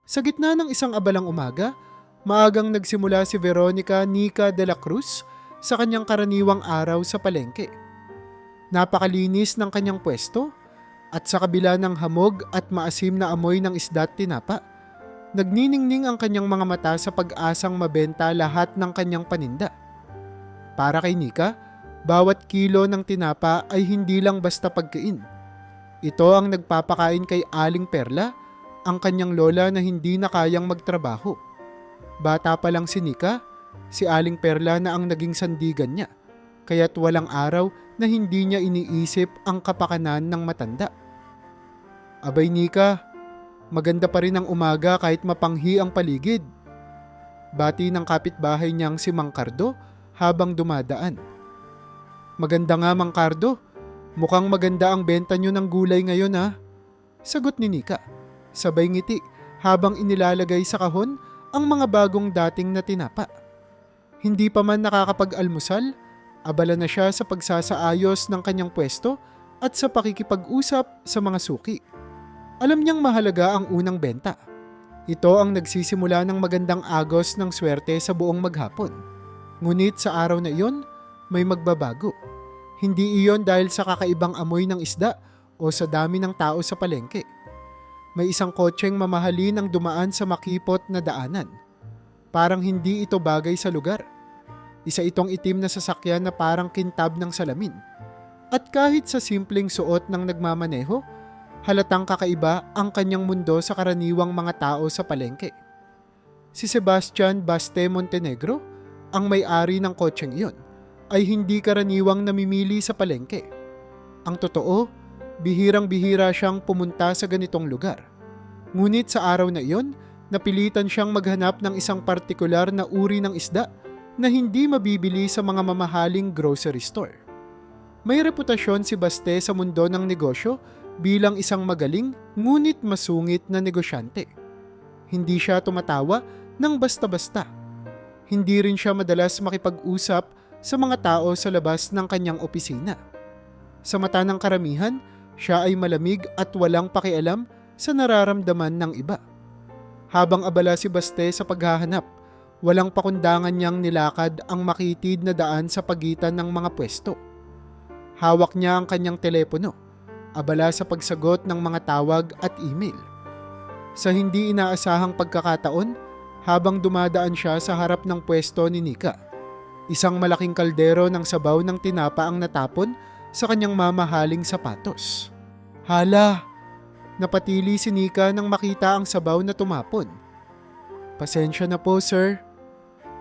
Sa gitna ng isang abalang umaga, maagang nagsimula si Veronica Nica de la Cruz sa kanyang karaniwang araw sa palengke. Napakalinis ng kanyang pwesto at sa kabila ng hamog at maasim na amoy ng isda at tinapa, nagniningning ang kanyang mga mata sa pag-asang mabenta lahat ng kanyang paninda. Para kay Nika, bawat kilo ng tinapa ay hindi lang basta pagkain. Ito ang nagpapakain kay Aling Perla, ang kanyang lola na hindi na kayang magtrabaho. Bata pa lang si Nika, si Aling Perla na ang naging sandigan niya, kaya't walang araw na hindi niya iniisip ang kapakanan ng matanda. Abay Nika, maganda pa rin ang umaga kahit mapanghi ang paligid. Bati ng kapitbahay niyang si Mang Cardo habang dumadaan. Maganda nga Mang Cardo, mukhang maganda ang benta niyo ng gulay ngayon ha. Sagot ni Nika. Sabay ngiti habang inilalagay sa kahon ang mga bagong dating na tinapa. Hindi pa man nakakapag-almusal, abala na siya sa pagsasaayos ng kanyang pwesto at sa pakikipag-usap sa mga suki. Alam niyang mahalaga ang unang benta. Ito ang nagsisimula ng magandang agos ng swerte sa buong maghapon. Ngunit sa araw na iyon, may magbabago. Hindi iyon dahil sa kakaibang amoy ng isda o sa dami ng tao sa palengke. May isang kotseng mamahalin ang dumaan sa makipot na daanan. Parang hindi ito bagay sa lugar. Isa itong itim na sasakyan na parang kintab ng salamin. At kahit sa simpleng suot ng nagmamaneho, halatang kakaiba ang kanyang mundo sa karaniwang mga tao sa palengke. Si Sebastian Baste Montenegro, ang may-ari ng kotseng iyon, ay hindi karaniwang namimili sa palengke. Ang totoo, bihirang-bihira siyang pumunta sa ganitong lugar. Ngunit sa araw na iyon, napilitan siyang maghanap ng isang partikular na uri ng isda na hindi mabibili sa mga mamahaling grocery store. May reputasyon si Baste sa mundo ng negosyo bilang isang magaling ngunit masungit na negosyante. Hindi siya tumatawa ng basta-basta. Hindi rin siya madalas makipag-usap sa mga tao sa labas ng kanyang opisina. Sa mata ng karamihan, siya ay malamig at walang pakialam sa nararamdaman ng iba. Habang abala si Baste sa paghahanap, walang pakundangan niyang nilakad ang makitid na daan sa pagitan ng mga pwesto. Hawak niya ang kanyang telepono, abala sa pagsagot ng mga tawag at email. Sa hindi inaasahang pagkakataon, habang dumadaan siya sa harap ng pwesto ni Nika, isang malaking kaldero ng sabaw ng tinapa ang natapon sa kanyang mamahaling sapatos. Hala! Napatili si Nika nang makita ang sabaw na tumapon. Pasensya na po, sir.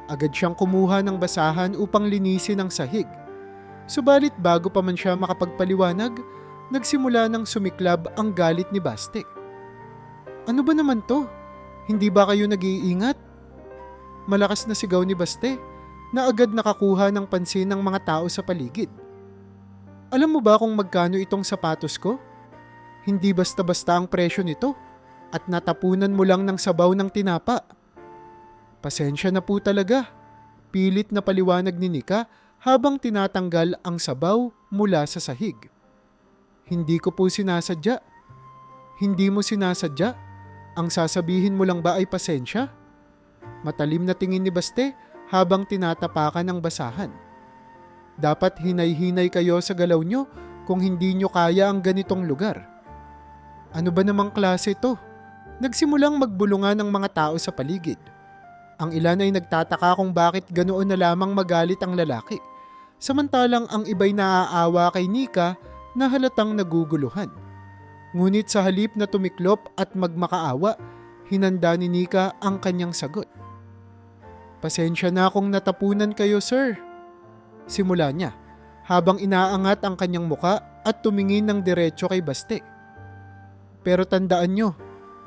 Agad siyang kumuha ng basahan upang linisin ang sahig. Subalit bago pa man siya makapagpaliwanag, nagsimula ng sumiklab ang galit ni Baste. Ano ba naman to? Hindi ba kayo nag-iingat? Malakas na sigaw ni Baste na agad nakakuha ng pansin ng mga tao sa paligid. Alam mo ba kung magkano itong sapatos ko? Hindi basta-basta ang presyo nito at natapunan mo lang ng sabaw ng tinapa. Pasensya na po talaga. Pilit na paliwanag ni Nika habang tinatanggal ang sabaw mula sa sahig. Hindi ko po sinasadya. Hindi mo sinasadya? Ang sasabihin mo lang ba ay pasensya? Matalim na tingin ni Baste habang tinatapakan ang basahan. Dapat hinay-hinay kayo sa galaw nyo kung hindi nyo kaya ang ganitong lugar. Ano ba namang klase ito? Nagsimulang magbulungan ang mga tao sa paligid. Ang ilan ay nagtataka kung bakit ganoon na lamang magalit ang lalaki. Samantalang ang iba'y naaawa kay Nika na halatang naguguluhan. Ngunit sa halip na tumiklop at magmakaawa, hinanda ni Nika ang kanyang sagot. Pasensya na kung natapunan kayo, sir. Simula niya, habang inaangat ang kanyang muka at tumingin ng diretso kay Baste. Pero tandaan nyo,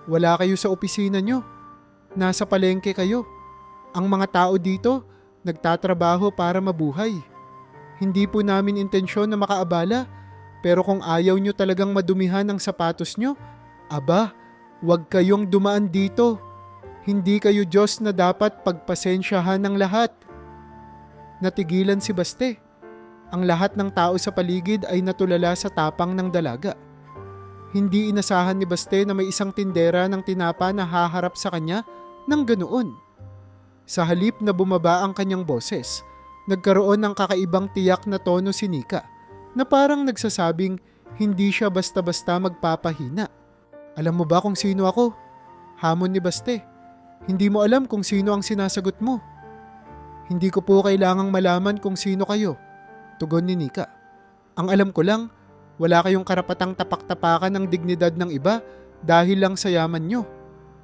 wala kayo sa opisina nyo. Nasa palengke kayo. Ang mga tao dito, nagtatrabaho para mabuhay. Hindi po namin intensyon na makaabala, pero kung ayaw nyo talagang madumihan ang sapatos nyo, aba, huwag kayong dumaan dito. Hindi kayo Diyos na dapat pagpasensyahan ng lahat. Natigilan si Baste. Ang lahat ng tao sa paligid ay natulala sa tapang ng dalaga. Hindi inasahan ni Baste na may isang tindera ng tinapa na haharap sa kanya ng ganoon. Sa halip na bumaba ang kanyang boses, nagkaroon ng kakaibang tiyak na tono si Nika na parang nagsasabing hindi siya basta-basta magpapahina. Alam mo ba kung sino ako? Hamon ni Baste. Hindi mo alam kung sino ang sinasagot mo. Hindi ko po kailangang malaman kung sino kayo, tugon ni Nika. Ang alam ko lang, wala kayong karapatang tapak-tapakan ng dignidad ng iba dahil lang sa yaman nyo.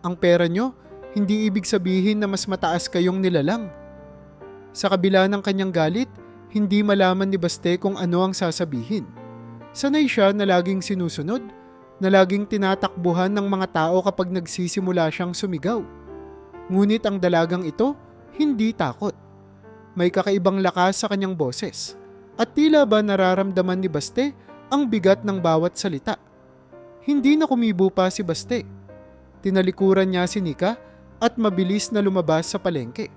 Ang pera nyo, hindi ibig sabihin na mas mataas kayong nilalang. Sa kabila ng kanyang galit, hindi malaman ni Baste kung ano ang sasabihin. Sanay siya na laging sinusunod, na laging tinatakbuhan ng mga tao kapag nagsisimula siyang sumigaw. Ngunit ang dalagang ito, hindi takot. May kakaibang lakas sa kanyang boses, at tila ba nararamdaman ni Baste ang bigat ng bawat salita. Hindi na kumibo pa si Baste. Tinalikuran niya si Nika at mabilis na lumabas sa palengke.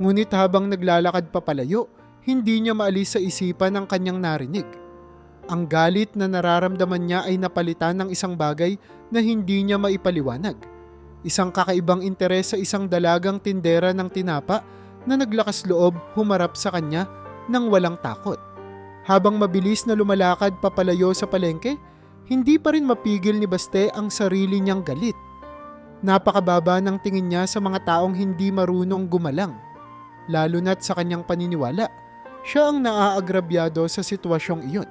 Ngunit habang naglalakad papalayo, hindi niya maalis sa isipan ang kanyang narinig. Ang galit na nararamdaman niya ay napalitan ng isang bagay na hindi niya maipaliwanag. Isang kakaibang interes sa isang dalagang tindera ng tinapa na naglakas loob humarap sa kanya nang walang takot. Habang mabilis na lumalakad papalayo sa palengke, hindi pa rin mapigil ni Baste ang sarili niyang galit. Napakababa ng tingin niya sa mga taong hindi marunong gumalang. Lalo na't sa kanyang paniniwala, siya ang naaagrabyado sa sitwasyong iyon.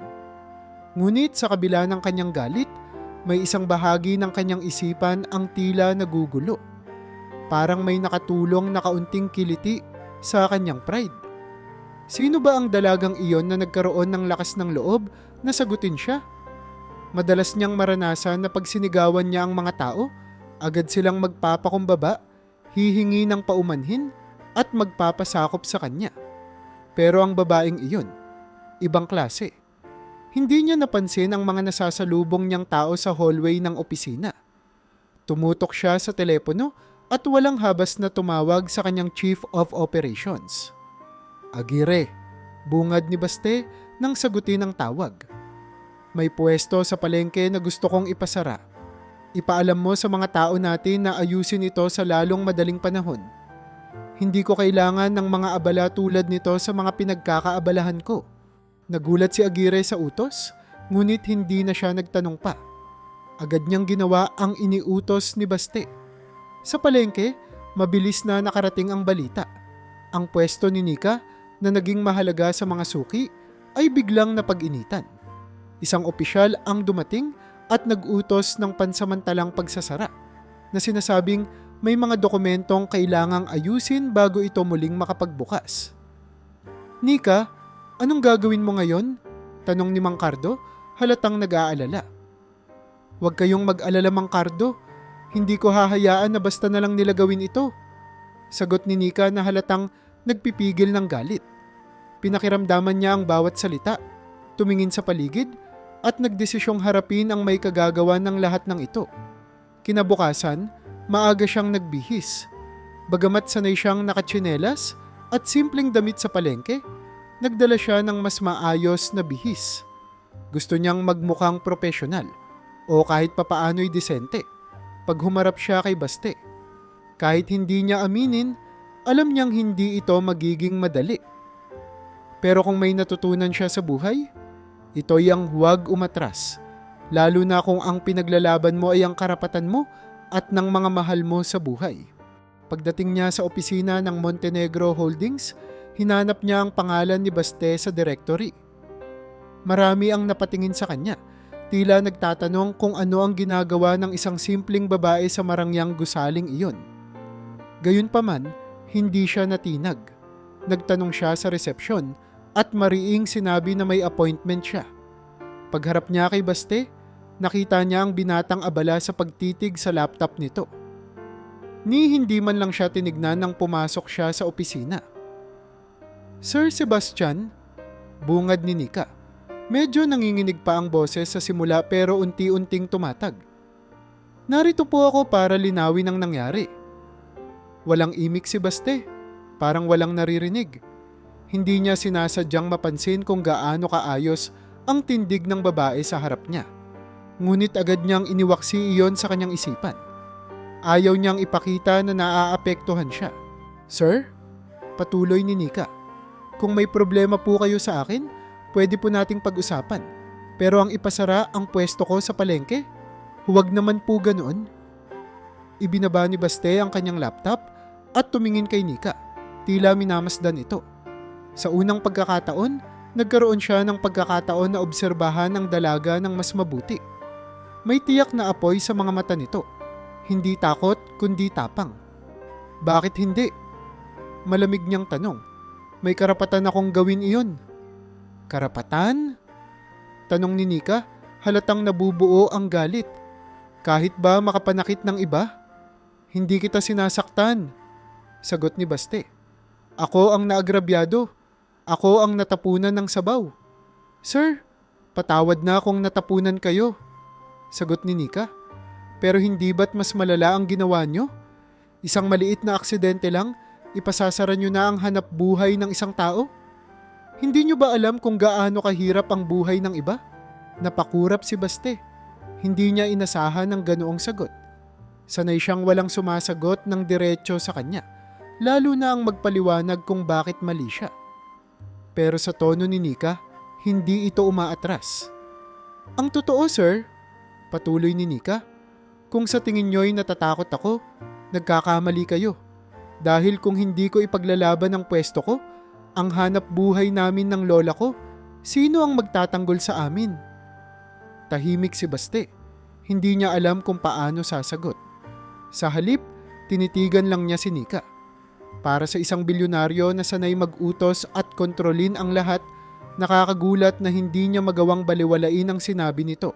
Ngunit sa kabila ng kanyang galit, may isang bahagi ng kanyang isipan ang tila nagugulo. Parang may nakatulong na kaunting kiliti sa kanyang pride. Sino ba ang dalagang iyon na nagkaroon ng lakas ng loob na sagutin siya? Madalas niyang maranasan na pag sinigawan niya ang mga tao, agad silang magpapakumbaba, hihingi ng paumanhin at magpapasakop sa kanya. Pero ang babaeng iyon, ibang klase. Hindi niya napansin ang mga nasasalubong niyang tao sa hallway ng opisina. Tumutok siya sa telepono at walang habas na tumawag sa kanyang Chief of Operations. Aguirre, bungad ni Baste nang sagutin ang tawag. May pwesto sa palengke na gusto kong ipasara. Ipaalam mo sa mga tao natin na ayusin ito sa lalong madaling panahon. Hindi ko kailangan ng mga abala tulad nito sa mga pinagkakaabalahan ko. Nagulat si Aguirre sa utos, ngunit hindi na siya nagtanong pa. Agad niyang ginawa ang iniutos ni Baste. Sa palengke, mabilis na nakarating ang balita. Ang pwesto ni Nika na naging mahalaga sa mga suki ay biglang napag-initan. Isang opisyal ang dumating at nag-utos ng pansamantalang pagsasara na sinasabing may mga dokumentong kailangang ayusin bago ito muling makapagbukas. Nika, anong gagawin mo ngayon? Tanong ni Mang Cardo, halatang nag-aalala. Huwag kayong mag-alala, Mang Cardo. Hindi ko hahayaan na basta na lang nila gawin ito. Sagot ni Nika na halatang nagpipigil ng galit. Pinakiramdaman niya ang bawat salita, tumingin sa paligid, at nagdesisyong harapin ang may kagagawa ng lahat ng ito. Kinabukasan, maaga siyang nagbihis. Bagamat sanay siyang nakatsinelas at simpleng damit sa palengke, nagdala siya ng mas maayos na bihis. Gusto niyang magmukhang profesional o kahit papaano'y disente pag humarap siya kay Baste. Kahit hindi niya aminin, alam niyang hindi ito magiging madali. Pero kung may natutunan siya sa buhay, ito'y ang huwag umatras, lalo na kung ang pinaglalaban mo ay ang karapatan mo at ng mga mahal mo sa buhay. Pagdating niya sa opisina ng Montenegro Holdings, hinanap niya ang pangalan ni Baste sa directory. Marami ang napatingin sa kanya, tila nagtatanong kung ano ang ginagawa ng isang simpleng babae sa marangyang gusaling iyon. Gayunpaman, hindi siya natinag. Nagtanong siya sa resepsyon at mariing sinabi na may appointment siya. Pagharap niya kay Baste, nakita niya ang binatang abala sa pagtitig sa laptop nito. Ni hindi man lang siya tinignan nang pumasok siya sa opisina. Sir Sebastian, bungad ni Nika. Medyo nanginginig pa ang boses sa simula pero unti-unting tumatag. Narito po ako para linawin ang nangyari. Walang imik si Baste, parang walang naririnig. Hindi niya sinasadyang mapansin kung gaano kaayos ang tindig ng babae sa harap niya. Ngunit agad niyang iniwaksi iyon sa kanyang isipan. Ayaw niyang ipakita na naaapektuhan siya. Sir, patuloy ni Nika, kung may problema po kayo sa akin, pwede po nating pag-usapan. Pero ang ipasara ang pwesto ko sa palengke? Huwag naman po ganoon. Ibinaba ni Baste ang kanyang laptop at tumingin kay Nika. Tila minamasdan ito. Sa unang pagkakataon, nagkaroon siya ng pagkakataon na obserbahan ang dalaga ng mas mabuti. May tiyak na apoy sa mga mata nito. Hindi takot, kundi tapang. Bakit hindi? Malamig niyang tanong. May karapatan akong gawin iyon. Karapatan? Tanong ni Nika, halatang nabubuo ang galit. Kahit ba makapanakit ng iba? Hindi kita sinasaktan. Sagot ni Baste. Ako ang naagrabyado. Ako ang natapunan ng sabaw. Sir, patawad na kung natapunan kayo. Sagot ni Nika. Pero hindi ba't mas malala ang ginawa nyo? Isang maliit na aksidente lang, ipasasara nyo na ang hanap buhay ng isang tao? Hindi nyo ba alam kung gaano kahirap ang buhay ng iba? Napakurap si Baste. Hindi niya inasahan ng ganoong sagot. Sanay siyang walang sumasagot ng diretso sa kanya, lalo na ang magpaliwanag kung bakit mali siya. Pero sa tono ni Nika, hindi ito umaatras. Ang totoo, sir, patuloy ni Nika, kung sa tingin nyo'y natatakot ako, nagkakamali kayo. Dahil kung hindi ko ipaglalaban ang pwesto ko, ang hanap buhay namin ng lola ko, sino ang magtatanggol sa amin? Tahimik si Baste. Hindi niya alam kung paano sasagot. Sa halip, tinitigan lang niya si Nika. Para sa isang bilyonaryo na sanay mag-utos at kontrolin ang lahat, nakakagulat na hindi niya magawang baliwalain ang sinabi nito.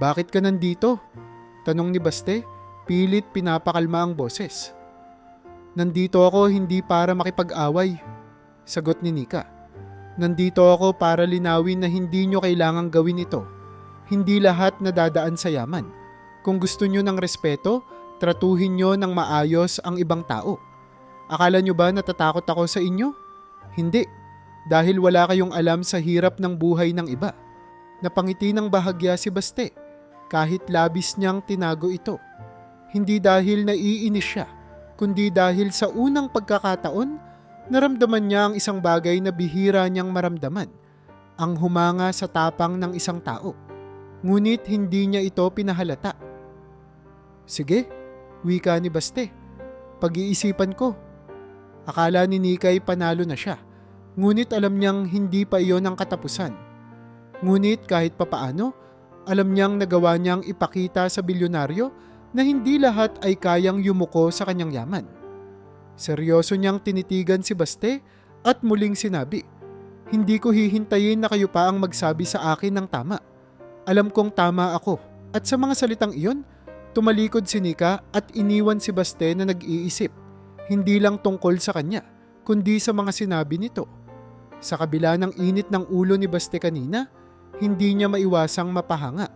Bakit ka nandito? Tanong ni Baste, pilit pinapakalma ang boses. Nandito ako hindi para makipag-away. Sagot ni Nika. Nandito ako para linawin na hindi nyo kailangang gawin ito. Hindi lahat nadadaan sa yaman. Kung gusto nyo ng respeto, tratuhin nyo ng maayos ang ibang tao. Akala nyo ba natatakot ako sa inyo? Hindi, dahil wala kayong alam sa hirap ng buhay ng iba. Napangiti ng bahagya si Baste, kahit labis niyang tinago ito. Hindi dahil naiinis siya, kundi dahil sa unang pagkakataon, naramdaman niya ang isang bagay na bihira niyang maramdaman, ang humanga sa tapang ng isang tao. Ngunit hindi niya ito pinahalata. Sige, wika ni Baste. Pag-iisipan ko. Akala ni Nika'y panalo na siya, ngunit alam niyang hindi pa iyon ang katapusan. Ngunit kahit papaano, alam niyang nagawa niyang ipakita sa bilyonaryo na hindi lahat ay kayang yumuko sa kanyang yaman. Seryoso niyang tinitigan si Baste at muling sinabi, hindi ko hihintayin na kayo pa ang magsabi sa akin ng tama. Alam kong tama ako. At sa mga salitang iyon, tumalikod si Nika at iniwan si Baste na nag-iisip. Hindi lang tungkol sa kanya, kundi sa mga sinabi nito. Sa kabila ng init ng ulo ni Baste kanina, hindi niya maiwasang mapahanga.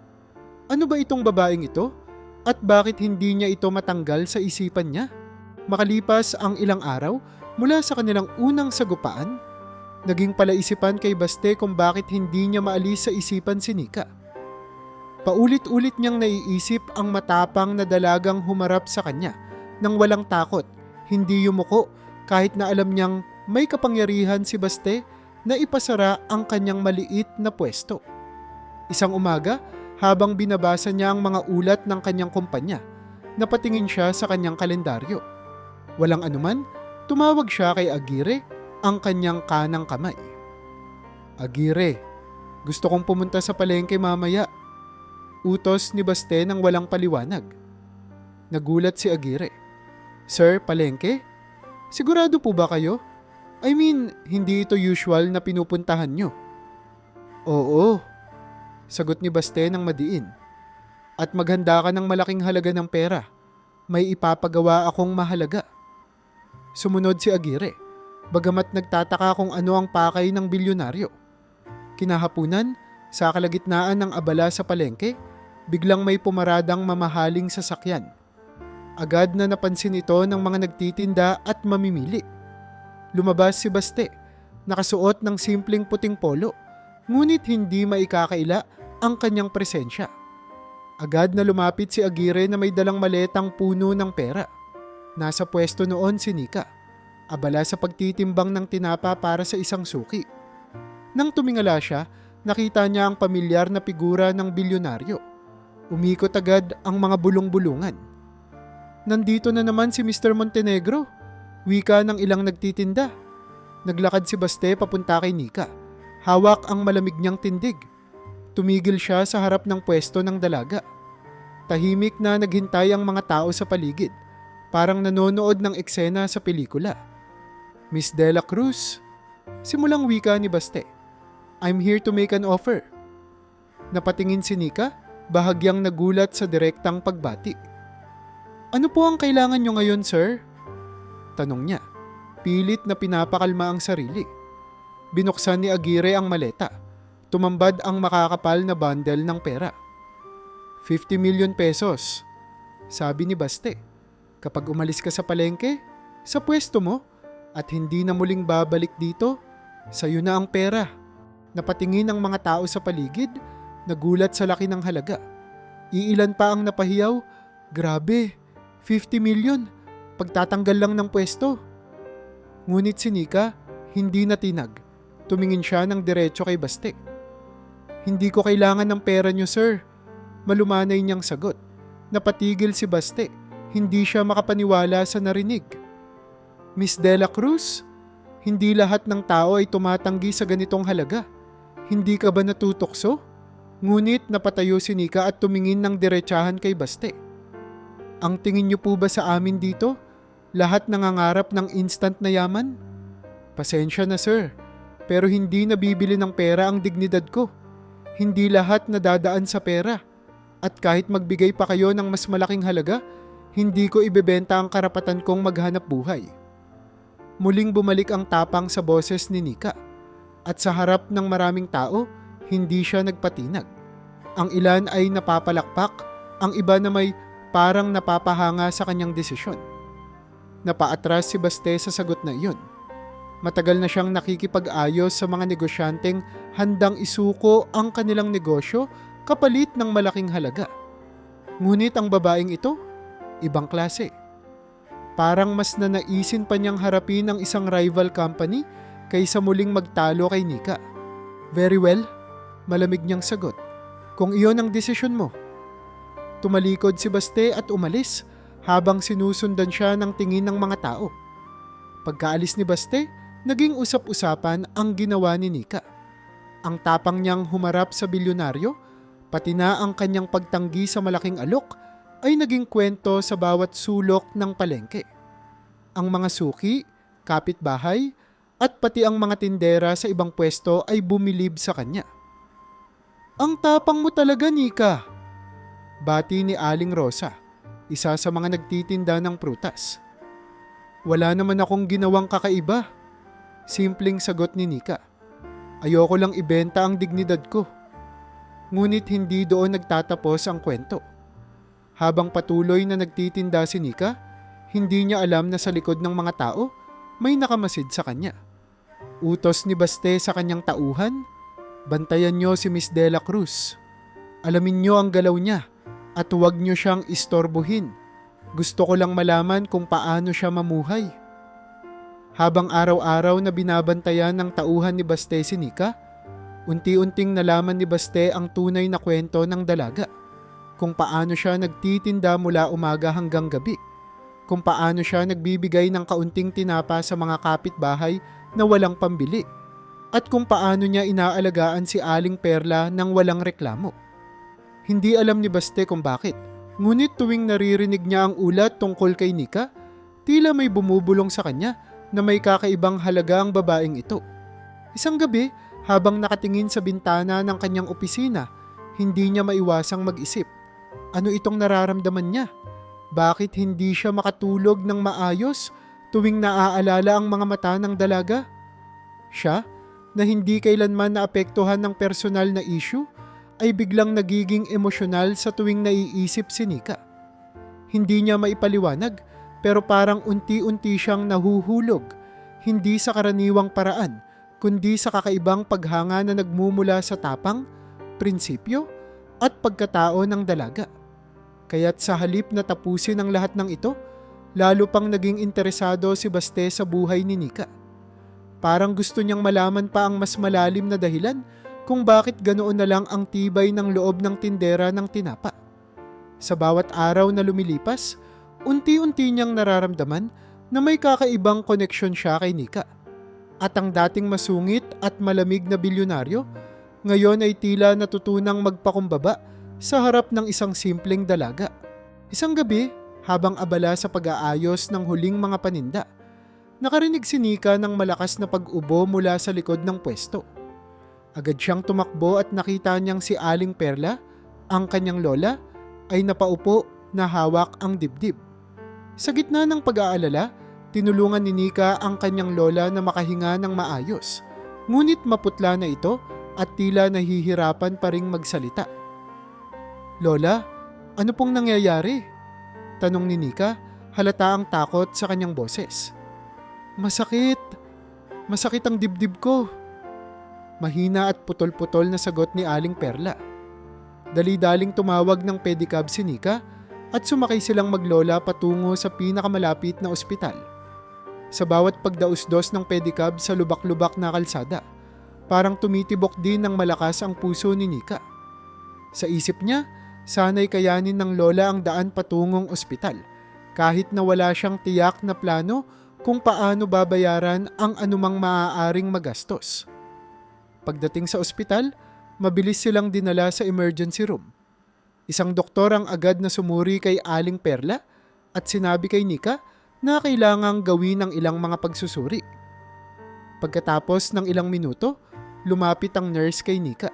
Ano ba itong babaeng ito? At bakit hindi niya ito matanggal sa isipan niya? Makalipas ang ilang araw mula sa kanilang unang sagupaan, naging palaisipan kay Baste kung bakit hindi niya maalis sa isipan si Nika. Paulit-ulit niyang naiisip ang matapang na dalagang humarap sa kanya nang walang takot, hindi yumuko kahit na alam niyang may kapangyarihan si Baste na ipasara ang kanyang maliit na pwesto. Isang umaga, habang binabasa niya ang mga ulat ng kanyang kumpanya, napatingin siya sa kanyang kalendaryo. Walang anuman, tumawag siya kay Aguirre, ang kanyang kanang kamay. Aguirre, gusto kong pumunta sa palengke mamaya. Utos ni Baste nang walang paliwanag. Nagulat si Aguirre. Sir, palengke? Sigurado po ba kayo? I mean, hindi ito usual na pinupuntahan nyo. Oo, sagot ni Baste ng madiin. At maghanda ka ng malaking halaga ng pera. May ipapagawa akong mahalaga. Sumunod si Aguirre, bagamat nagtataka kung ano ang pakay ng bilyonaryo. Kinahapunan, sa kalagitnaan ng abala sa palengke, biglang may pumaradang mamahaling sasakyan. Agad na napansin ito ng mga nagtitinda at mamimili. Lumabas si Baste, nakasuot ng simpleng puting polo, ngunit hindi maikakaila ang kanyang presensya. Agad na lumapit si Aguirre na may dalang maletang puno ng pera. Nasa pwesto noon si Nika, abala sa pagtitimbang ng tinapa para sa isang suki. Nang tumingala siya, nakita niya ang pamilyar na figura ng bilyonaryo. Umikot agad ang mga bulong-bulungan. Nandito na naman si Mr. Montenegro, wika ng ilang nagtitinda. Naglakad si Baste papunta kay Nika. Hawak ang malamig niyang tindig. Tumigil siya sa harap ng pwesto ng dalaga. Tahimik na naghintay ang mga tao sa paligid, parang nanonood ng eksena sa pelikula. Miss Dela Cruz, simulang wika ni Baste. I'm here to make an offer. Napatingin si Nika, bahagyang nagulat sa direktang pagbati. Ano po ang kailangan nyo ngayon, sir? Tanong niya. Pilit na pinapakalma ang sarili. Binuksan ni Aguirre ang maleta. Tumambad ang makakapal na bundle ng pera. 50 million pesos. Sabi ni Baste, kapag umalis ka sa palengke, sa pwesto mo, at hindi na muling babalik dito, sayo na ang pera. Napatingin ang mga tao sa paligid, nagulat sa laki ng halaga. Iilan pa ang napahiyaw. Grabe, 50 million. Pagtatanggal lang ng pwesto. Ngunit si Nika, hindi natinag. Tumingin siya ng diretso kay Baste. Hindi ko kailangan ng pera niyo, sir. Malumanay niyang sagot. Napatigil si Baste. Hindi siya makapaniwala sa narinig. Miss Dela Cruz, hindi lahat ng tao ay tumatanggi sa ganitong halaga. Hindi ka ba natutokso? Ngunit napatayo si Nika at tumingin ng diretsahan kay Baste. Ang tingin niyo po ba sa amin dito? Lahat nangangarap ng instant na yaman? Pasensya na, sir, pero hindi nabibili ng pera ang dignidad ko. Hindi lahat nadadaan sa pera. At kahit magbigay pa kayo ng mas malaking halaga, hindi ko ibebenta ang karapatan kong maghanap buhay. Muling bumalik ang tapang sa boses ni Nika. At sa harap ng maraming tao, hindi siya nagpatinag. Ang ilan ay napapalakpak, ang iba na may parang napapahanga sa kanyang desisyon. Napaatras si Baste sa sagot na iyon. Matagal na siyang nakikipag-ayos sa mga negosyanteng handang isuko ang kanilang negosyo kapalit ng malaking halaga. Ngunit ang babaeng ito, ibang klase. Parang mas nanaisin pa niyang harapin ang isang rival company kaysa muling magtalo kay Nika. Very well, malamig niyang sagot. Kung iyon ang desisyon mo. Tumalikod si Baste at umalis habang sinusundan siya ng tingin ng mga tao. Pagkaalis ni Baste, naging usap-usapan ang ginawa ni Nika. Ang tapang niyang humarap sa bilyonaryo, pati na ang kanyang pagtanggi sa malaking alok, ay naging kwento sa bawat sulok ng palengke. Ang mga suki, kapitbahay, at pati ang mga tindera sa ibang pwesto ay bumilib sa kanya. Ang tapang mo talaga, Nika! Bati ni Aling Rosa, isa sa mga nagtitinda ng prutas. Wala naman akong ginawang kakaiba. Simpleng sagot ni Nika. Ayoko lang ibenta ang dignidad ko. Ngunit hindi doon nagtatapos ang kwento. Habang patuloy na nagtitinda si Nika, hindi niya alam na sa likod ng mga tao may nakamasid sa kanya. Utos ni Baste sa kanyang tauhan, bantayan niyo si Miss Dela Cruz. Alamin niyo ang galaw niya at huwag niyo siyang istorbohin. Gusto ko lang malaman kung paano siya mamuhay. Habang araw-araw na binabantayan ng tauhan ni Baste si Nika, unti-unting nalaman ni Baste ang tunay na kwento ng dalaga. Kung paano siya nagtitinda mula umaga hanggang gabi. Kung paano siya nagbibigay ng kaunting tinapa sa mga kapitbahay na walang pambili. At kung paano niya inaalagaan si Aling Perla nang walang reklamo. Hindi alam ni Baste kung bakit. Ngunit tuwing naririnig niya ang ulat tungkol kay Nika, tila may bumubulong sa kanya na may kakaibang halaga ang babaeng ito. Isang gabi, habang nakatingin sa bintana ng kanyang opisina, hindi niya maiwasang mag-isip. Ano itong nararamdaman niya? Bakit hindi siya makatulog ng maayos tuwing naaalala ang mga mata ng dalaga? Siya, na hindi kailanman naapektuhan ng personal na issue, ay biglang nagiging emosyonal sa tuwing naiisip si Nika. Hindi niya maipaliwanag, pero parang unti-unti siyang nahuhulog, hindi sa karaniwang paraan, kundi sa kakaibang paghanga na nagmumula sa tapang, prinsipyo at pagkatao ng dalaga. Kaya't sa halip na tapusin ang lahat ng ito, lalo pang naging interesado si Baste sa buhay ni Nika. Parang gusto niyang malaman pa ang mas malalim na dahilan kung bakit ganoon na lang ang tibay ng loob ng tindera ng tinapa. Sa bawat araw na lumilipas, unti-unti niyang nararamdaman na may kakaibang koneksyon siya kay Nika. At ang dating masungit at malamig na bilyonaryo, ngayon ay tila natutunang magpakumbaba sa harap ng isang simpleng dalaga. Isang gabi, habang abala sa pag-aayos ng huling mga paninda, nakarinig si Nika ng malakas na pag-ubo mula sa likod ng pwesto. Agad siyang tumakbo at nakita niyang si Aling Perla, ang kanyang lola, ay napaupo na hawak ang dibdib. Sa gitna ng pag-aalala, tinulungan ni Nika ang kanyang lola na makahinga ng maayos. Ngunit maputla na ito at tila nahihirapan pa ring magsalita. "Lola, ano pong nangyayari?" tanong ni Nika, halata ang takot sa kanyang boses. Masakit ang dibdib ko." Mahina at putol-putol na sagot ni Aling Perla. Dali-daling tumawag ng pedicab si Nika at sumakay silang maglola patungo sa pinakamalapit na ospital. Sa bawat pagdausdos ng pedicab sa lubak-lubak na kalsada, parang tumitibok din ng malakas ang puso ni Nika. Sa isip niya, sana'y kayanin ng lola ang daan patungong ospital, kahit na wala siyang tiyak na plano kung paano babayaran ang anumang maaaring magastos. Pagdating sa ospital, mabilis silang dinala sa emergency room. Isang doktor ang agad na sumuri kay Aling Perla at sinabi kay Nika na kailangang gawin ang ilang mga pagsusuri. Pagkatapos ng ilang minuto, lumapit ang nurse kay Nika.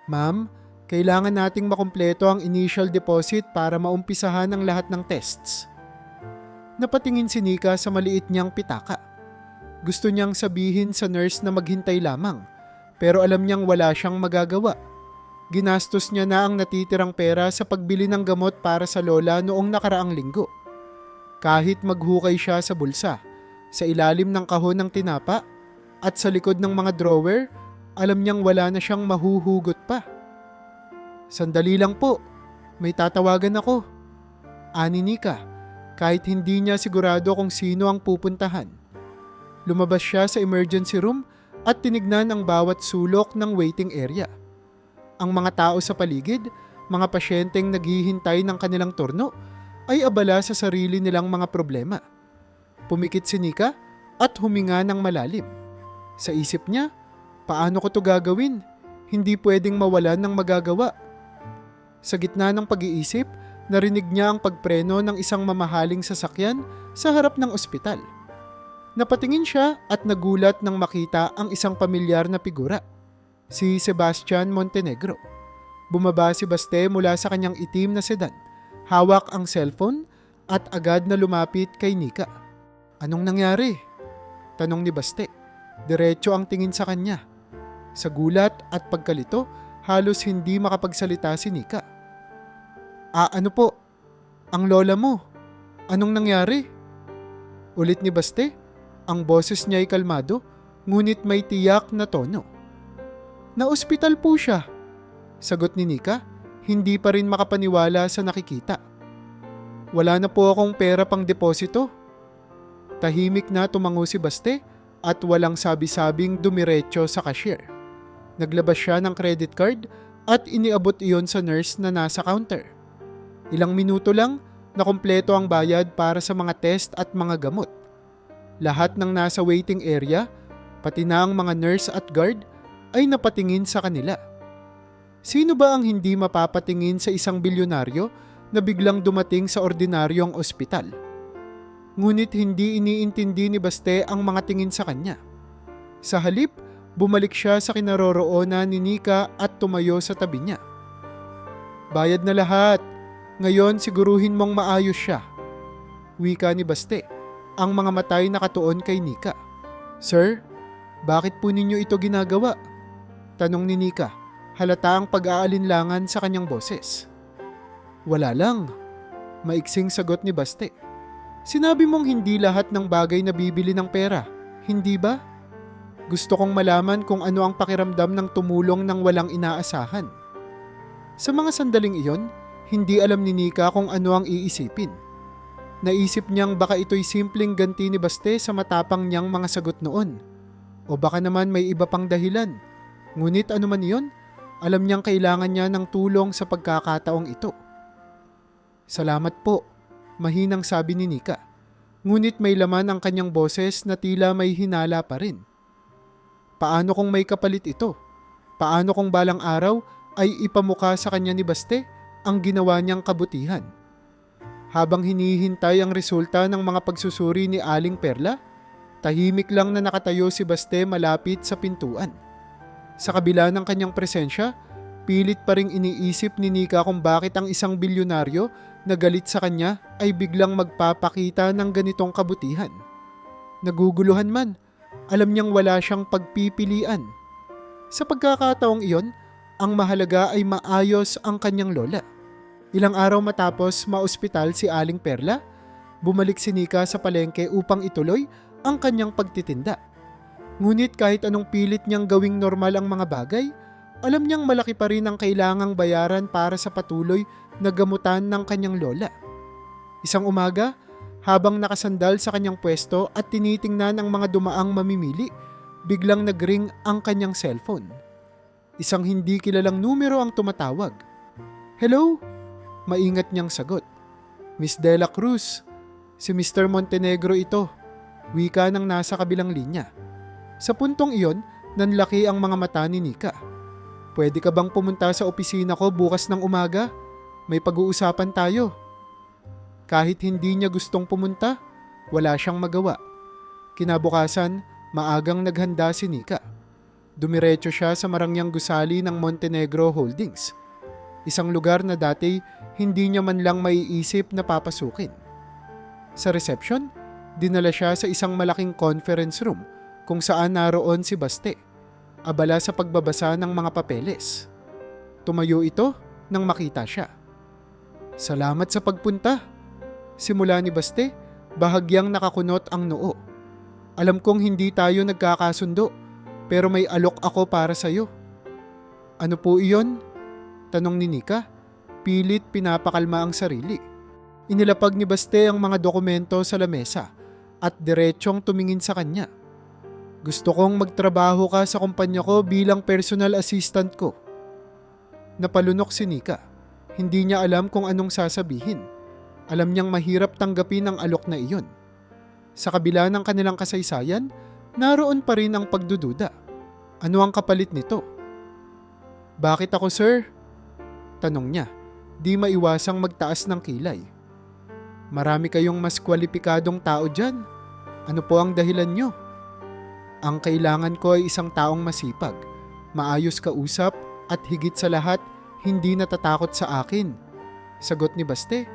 "Ma'am, kailangan nating makumpleto ang initial deposit para maumpisahan ang lahat ng tests." Napatingin si Nika sa maliit niyang pitaka. Gusto niyang sabihin sa nurse na maghintay lamang, pero alam niyang wala siyang magagawa. Ginastos niya na ang natitirang pera sa pagbili ng gamot para sa lola noong nakaraang linggo. Kahit maghukay siya sa bulsa, sa ilalim ng kahon ng tinapa, at sa likod ng mga drawer, alam niyang wala na siyang mahuhugot pa. "Sandali lang po, may tatawagan ako," ani Nika, kahit hindi niya sigurado kung sino ang pupuntahan. Lumabas siya sa emergency room at tinignan ang bawat sulok ng waiting area. Ang mga tao sa paligid, mga pasyenteng naghihintay ng kanilang turno, ay abala sa sarili nilang mga problema. Pumikit si Nika at huminga ng malalim. Sa isip niya, paano ko to gagawin? Hindi pwedeng mawalan ng magagawa. Sa gitna ng pag-iisip, narinig niya ang pagpreno ng isang mamahaling sasakyan sa harap ng ospital. Napatingin siya at nagulat nang makita ang isang pamilyar na figura, si Sebastian Montenegro. Bumaba si Baste mula sa kanyang itim na sedan. Hawak ang cellphone at agad na lumapit kay Nika. "Anong nangyari?" tanong ni Baste. Diretso ang tingin sa kanya. Sa gulat at pagkalito, halos hindi makapagsalita si Nika. Ano po? Ang lola mo? Anong nangyari?" Ulit ni Baste. Ang boses niya ay kalmado, ngunit may tiyak na tono. "Na-ospital po siya," sagot ni Nika, hindi pa rin makapaniwala sa nakikita. "Wala na po akong pera pang deposito." Tahimik na tumango si Baste at walang sabi-sabing dumiretso sa cashier. Naglabas siya ng credit card at iniabot iyon sa nurse na nasa counter. Ilang minuto lang, nakumpleto ang bayad para sa mga test at mga gamot. Lahat ng nasa waiting area, pati na ang mga nurse at guard, ay napatingin sa kanila. Sino ba ang hindi mapapatingin sa isang bilyonaryo na biglang dumating sa ordinaryong ospital? Ngunit hindi iniintindi ni Baste ang mga tingin sa kanya. Sa halip, bumalik siya sa kinaroroonan ni Nika at tumayo sa tabi niya. "Bayad na lahat. Ngayon siguruhin mong maayos siya," wika ni Baste, ang mga matay nakatuon kay Nika. "Sir, bakit po ninyo ito ginagawa?" tanong ni Nika. Halata ang pag-aalinlangan sa kanyang boses. "Wala lang," maiksing sagot ni Baste. "Sinabi mong hindi lahat ng bagay na bibili ng pera, hindi ba? Gusto kong malaman kung ano ang pakiramdam ng tumulong ng walang inaasahan." Sa mga sandaling iyon, hindi alam ni Nika kung ano ang iisipin. Naisip niyang baka ito'y simpleng ganti ni Baste sa matapang niyang mga sagot noon. O baka naman may iba pang dahilan. Ngunit ano man iyon, alam niyang kailangan niya ng tulong sa pagkakataong ito. Salamat po, mahinang sabi ni Nika. Ngunit may laman ang kanyang boses na tila may hinala pa rin. Paano kung may kapalit ito? Paano kung balang araw ay ipamukha sa kanya ni Baste ang ginawa niyang kabutihan? Habang hinihintay ang resulta ng mga pagsusuri ni Aling Perla, tahimik lang na nakatayo si Baste malapit sa pintuan. Sa kabila ng kanyang presensya, pilit pa ring iniisip ni Nika kung bakit ang isang bilyonaryo na galit sa kanya ay biglang magpapakita ng ganitong kabutihan. Naguguluhan man, alam niyang wala siyang pagpipilian. Sa pagkakataong iyon, ang mahalaga ay maayos ang kanyang lola. Ilang araw matapos maospital si Aling Perla, bumalik si Nika sa palengke upang ituloy ang kanyang pagtitinda. Ngunit kahit anong pilit niyang gawing normal ang mga bagay, alam niyang malaki pa rin ang kailangang bayaran para sa patuloy na gamutan ng kanyang lola. Isang umaga, habang nakasandal sa kanyang pwesto at tinitingnan ang mga dumaang mamimili, biglang nagring ang kanyang cellphone. Isang hindi kilalang numero ang tumatawag. "Hello?" Maingat niyang sagot. "Miss Dela Cruz, si Mr. Montenegro ito," wika ng nasa kabilang linya. Sa puntong iyon, nanlaki ang mga mata ni Nika. "Pwede ka bang pumunta sa opisina ko bukas ng umaga? May pag-uusapan tayo." Kahit hindi niya gustong pumunta, wala siyang magawa. Kinabukasan, maagang naghanda si Nika. Dumiretso siya sa marangyang gusali ng Montenegro Holdings, isang lugar na dati hindi niya man lang maiisip na papasukin. Sa reception, dinala siya sa isang malaking conference room kung saan naroon si Baste, abala sa pagbabasa ng mga papeles. Tumayo ito nang makita siya. "Salamat sa pagpunta." Simula ni Baste, bahagyang nakakunot ang noo. "Alam kong hindi tayo nagkakasundo, pero may alok ako para sa'yo." "Ano po iyon?" tanong ni Nika. Pilit pinapakalma ang sarili. Inilapag ni Baste ang mga dokumento sa lamesa at diretsyong tumingin sa kanya. "Gusto kong magtrabaho ka sa kumpanya ko bilang personal assistant ko." Napalunok si Nika. Hindi niya alam kung anong sasabihin. Alam niyang mahirap tanggapin ang alok na iyon. Sa kabila ng kanilang kasaysayan, naroon pa rin ang pagdududa. Ano ang kapalit nito? "Bakit ako, sir?" tanong niya. Di maiwasang magtaas ng kilay. "Marami kayong mas kwalipikadong tao dyan. Ano po ang dahilan nyo?" "Ang kailangan ko ay isang taong masipag, maayos kausap at higit sa lahat, hindi natatakot sa akin," sagot ni Baste.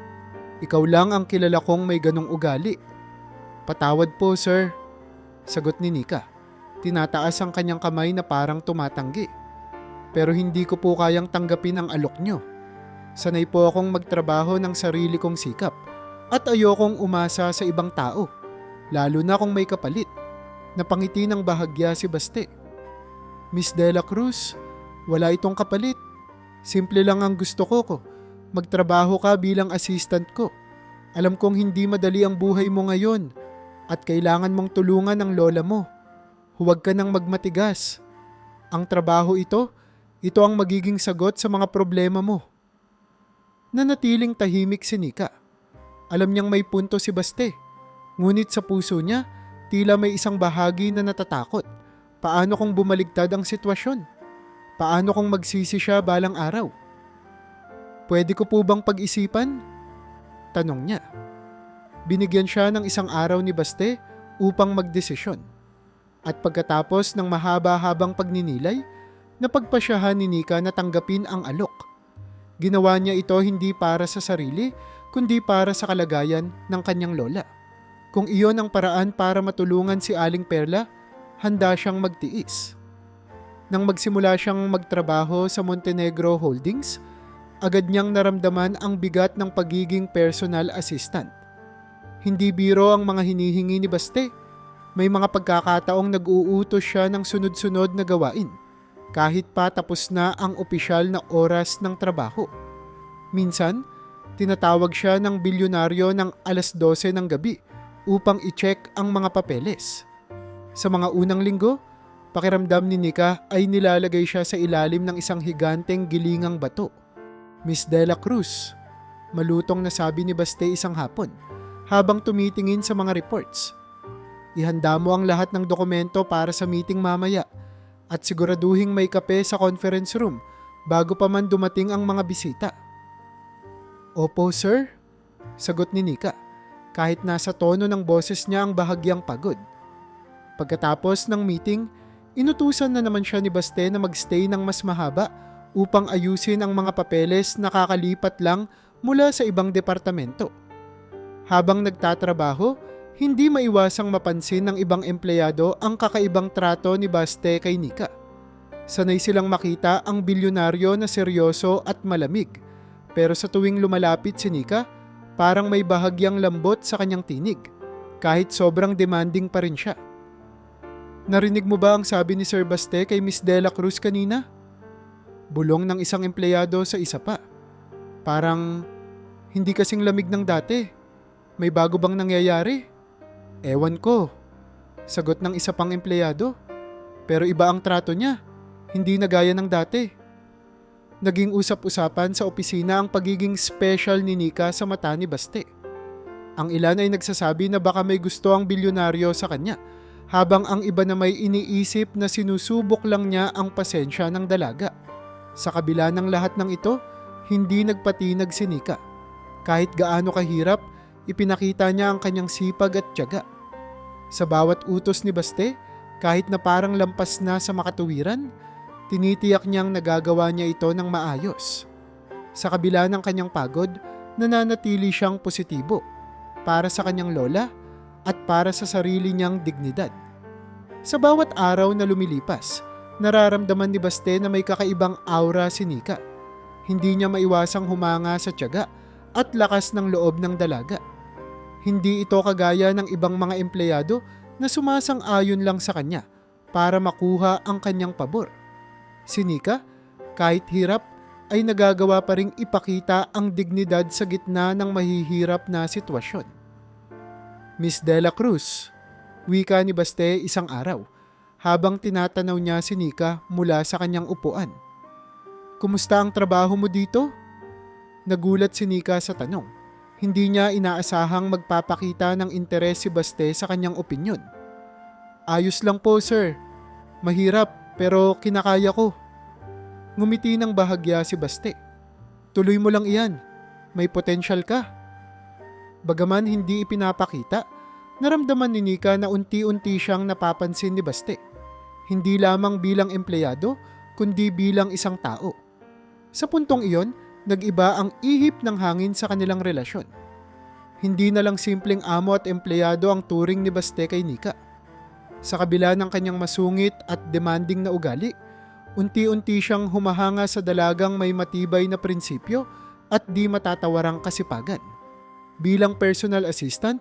"Ikaw lang ang kilala kong may ganong ugali." "Patawad po, sir," sagot ni Nika. Tinataas ang kanyang kamay na parang tumatanggi. "Pero hindi ko po kayang tanggapin ang alok nyo. Sanay po akong magtrabaho ng sarili kong sikap at ayokong umasa sa ibang tao, lalo na kung may kapalit." Napangiti ng bahagya si Baste. "Miss Dela Cruz, wala itong kapalit. Simple lang ang gusto ko. Magtrabaho ka bilang assistant ko. Alam kong hindi madali ang buhay mo ngayon at kailangan mong tulungan ang lola mo. Huwag ka nang magmatigas. Ang trabaho ito ang magiging sagot sa mga problema mo." Nanatiling tahimik si Nika. Alam niyang may punto si Baste. Ngunit sa puso niya, tila may isang bahagi na natatakot. Paano kung bumaligtad ang sitwasyon? Paano kung magsisi siya balang araw? "Pwede ko po bang pag-isipan?" tanong niya. Binigyan siya ng isang araw ni Baste upang magdesisyon. At pagkatapos ng mahaba-habang pagninilay, napagpasyahan ni Nika na tanggapin ang alok. Ginawa niya ito hindi para sa sarili, kundi para sa kalagayan ng kanyang lola. Kung iyon ang paraan para matulungan si Aling Perla, handa siyang magtiis. Nang magsimula siyang magtrabaho sa Montenegro Holdings, agad niyang naramdaman ang bigat ng pagiging personal assistant. Hindi biro ang mga hinihingi ni Baste. May mga pagkakataong nag-uutos siya ng sunod-sunod na gawain. kahit pa tapos na ang opisyal na oras ng trabaho. Minsan, tinatawag siya ng bilyonaryo ng 12:00 ng gabi upang i-check ang mga papeles. Sa mga unang linggo, pakiramdam ni Nika ay nilalagay siya sa ilalim ng isang higanteng gilingang bato. Miss De La Cruz, malutong na sabi ni Baste isang hapon habang tumitingin sa mga reports. Ihanda mo ang lahat ng dokumento para sa meeting mamaya at siguraduhing may kape sa conference room bago pa man dumating ang mga bisita. Opo, sir, sagot ni Nika kahit nasa tono ng boses niya ang bahagyang pagod. Pagkatapos ng meeting, inutusan na naman siya ni Baste na magstay ng mas mahaba upang ayusin ang mga papeles na kakalipat lang mula sa ibang departamento. Habang nagtatrabaho, hindi maiwasang mapansin ng ibang empleyado ang kakaibang trato ni Baste kay Nika. Sanay silang makita ang bilyonaryo na seryoso at malamig, pero sa tuwing lumalapit si Nika, parang may bahagyang lambot sa kanyang tinig, kahit sobrang demanding pa rin siya. Narinig mo ba ang sabi ni Sir Baste kay Miss De La Cruz kanina? Bulong ng isang empleyado sa isa pa. Parang hindi kasing lamig ng dati. May bago bang nangyayari? Ewan ko, sagot ng isa pang empleyado. Pero iba ang trato niya, hindi na gaya ng dati. Naging usap-usapan sa opisina ang pagiging special ni Nika sa mata ni Baste. Ang ilan ay nagsasabi na baka may gusto ang bilyonaryo sa kanya, habang ang iba na may iniisip na sinusubok lang niya ang pasensya ng dalaga. Sa kabila ng lahat ng ito, hindi nagpatinag si Nika. Kahit gaano kahirap, ipinakita niya ang kanyang sipag at tiyaga. Sa bawat utos ni Baste, kahit na parang lampas na sa makatuwiran, tinitiyak niyang nagagawa niya ito ng maayos. Sa kabila ng kanyang pagod, nananatili siyang positibo para sa kanyang lola at para sa sarili niyang dignidad. Sa bawat araw na lumilipas, nararamdaman ni Baste na may kakaibang aura si Nika. Hindi niya maiwasang humanga sa tiyaga at lakas ng loob ng dalaga. Hindi ito kagaya ng ibang mga empleyado na sumasang-ayon lang sa kanya para makuha ang kanyang pabor. Si Nika, kahit hirap, ay nagagawa pa ring ipakita ang dignidad sa gitna ng mahihirap na sitwasyon. Miss De La Cruz, wika ni Baste isang araw, habang tinatanaw niya si Nika mula sa kanyang upuan. Kumusta ang trabaho mo dito? Nagulat si Nika sa tanong. Hindi niya inaasahang magpapakita ng interes si Baste sa kanyang opinyon. Ayos lang po, sir. Mahirap pero kinakaya ko. Ngumiti ng bahagya si Baste. Tuloy mo lang iyan. May potensyal ka. Bagaman hindi ipinapakita, naramdaman ni Nika na unti-unti siyang napapansin ni Baste. Hindi lamang bilang empleyado, kundi bilang isang tao. Sa puntong iyon, nag-iba ang ihip ng hangin sa kanilang relasyon. Hindi na lang simpleng amo at empleyado ang turing ni Baste kay Nika. Sa kabila ng kanyang masungit at demanding na ugali, unti-unti siyang humahanga sa dalagang may matibay na prinsipyo at di matatawarang kasipagan. Bilang personal assistant,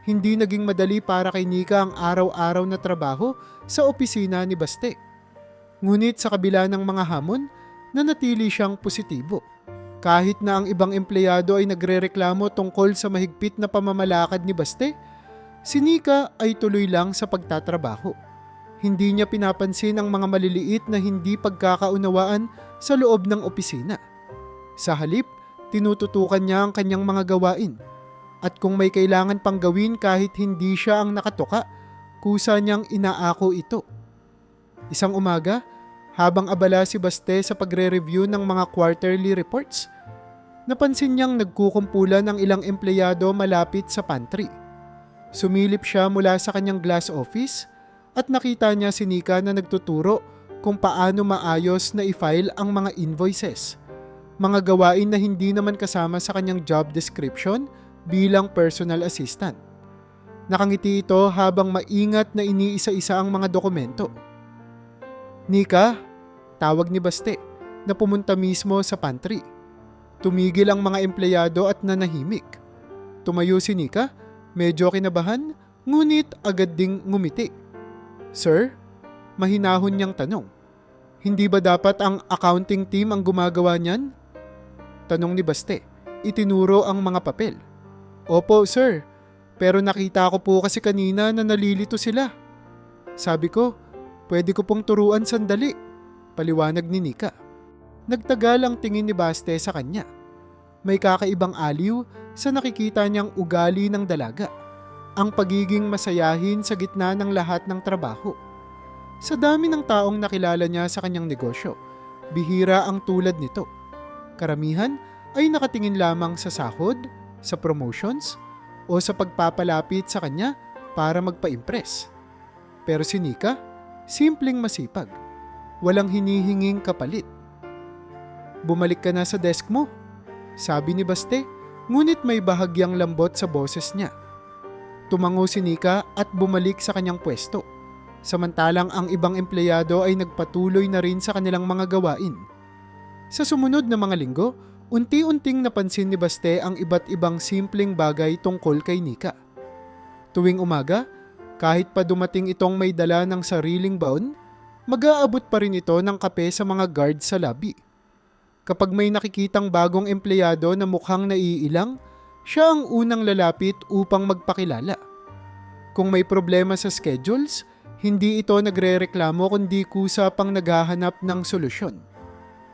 hindi naging madali para kay Nika ang araw-araw na trabaho sa opisina ni Baste. Ngunit sa kabila ng mga hamon, nanatili siyang positibo. Kahit na ang ibang empleyado ay nagrereklamo tungkol sa mahigpit na pamamalakad ni Baste, si Nika ay tuloy lang sa pagtatrabaho. Hindi niya pinapansin ang mga maliliit na hindi pagkakaunawaan sa loob ng opisina. Sa halip, tinututukan niya ang kanyang mga gawain. At kung may kailangan pang gawin kahit hindi siya ang nakatoka, kusa niyang inaako ito. Isang umaga, habang abala si Baste sa pagre-review ng mga quarterly reports, napansin niyang nagkukumpulan ang ilang empleyado malapit sa pantry. Sumilip siya mula sa kanyang glass office at nakita niya si Nika na nagtuturo kung paano maayos na i-file ang mga invoices, mga gawain na hindi naman kasama sa kanyang job description bilang personal assistant. Nakangiti ito habang maingat na iniisa-isa ang mga dokumento. Nika, tawag ni Baste na pumunta mismo sa pantry. Tumigil ang mga empleyado at nanahimik. Tumayo si Nika, medyo kinabahan, ngunit agad ding ngumiti. Sir? Mahinahon niyang tanong. Hindi ba dapat ang accounting team ang gumagawa niyan? Tanong ni Baste. Itinuro ang mga papel. Opo, sir. Pero nakita ko po kasi kanina na nalilito sila. Sabi ko, pwede ko pong turuan sandali. Paliwanag ni Nika. Nagtagal ang tingin ni Baste sa kanya. May kakaibang aliw sa nakikita niyang ugali ng dalaga. Ang pagiging masayahin sa gitna ng lahat ng trabaho. Sa dami ng taong nakilala niya sa kanyang negosyo, bihira ang tulad nito. Karamihan ay nakatingin lamang sa sahod, sa promotions, o sa pagpapalapit sa kanya para magpa-impress. Pero si Nika, simpleng masipag. Walang hinihinging kapalit. Bumalik ka na sa desk mo, sabi ni Baste, ngunit may bahagyang lambot sa boses niya. Tumango si Nika at bumalik sa kanyang pwesto. Samantalang ang ibang empleyado ay nagpatuloy na rin sa kanilang mga gawain. Sa sumunod na mga linggo, unti-unting napansin ni Baste ang iba't ibang simpleng bagay tungkol kay Nika. Tuwing umaga, kahit pa dumating itong may dala ng sariling baon, mag-aabot pa rin ito ng kape sa mga guard sa lobby. Kapag may nakikitang bagong empleyado na mukhang naiilang, siya ang unang lalapit upang magpakilala. Kung may problema sa schedules, hindi ito nagrereklamo kundi kusa pang naghahanap ng solusyon.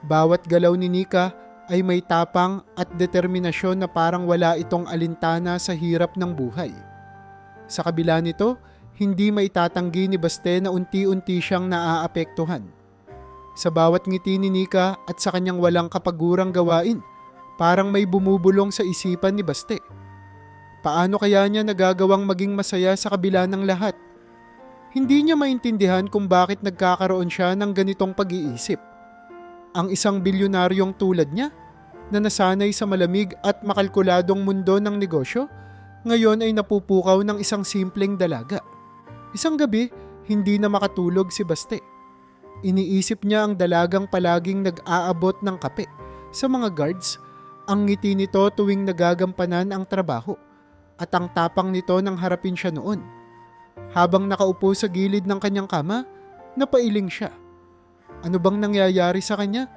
Bawat galaw ni Nika ay may tapang at determinasyon na parang wala itong alintana sa hirap ng buhay. Sa kabila nito, hindi maitatanggi ni Baste na unti-unti siyang naaapektuhan. Sa bawat ngiti ni Nika at sa kanyang walang kapagurang gawain, parang may bumubulong sa isipan ni Baste. Paano kaya niya nagagawang maging masaya sa kabila ng lahat? Hindi niya maintindihan kung bakit nagkakaroon siya ng ganitong pag-iisip. Ang isang bilyonaryong tulad niya, na nasanay sa malamig at makalkuladong mundo ng negosyo, ngayon ay napupukaw ng isang simpleng dalaga. Isang gabi, hindi na makatulog si Baste. Iniisip niya ang dalagang palaging nag-aabot ng kape sa mga guards, ang ngiti nito tuwing nagagampanan ang trabaho, at ang tapang nito nang harapin siya noon. Habang nakaupo sa gilid ng kanyang kama, napailing siya. Ano bang nangyayari sa kanya?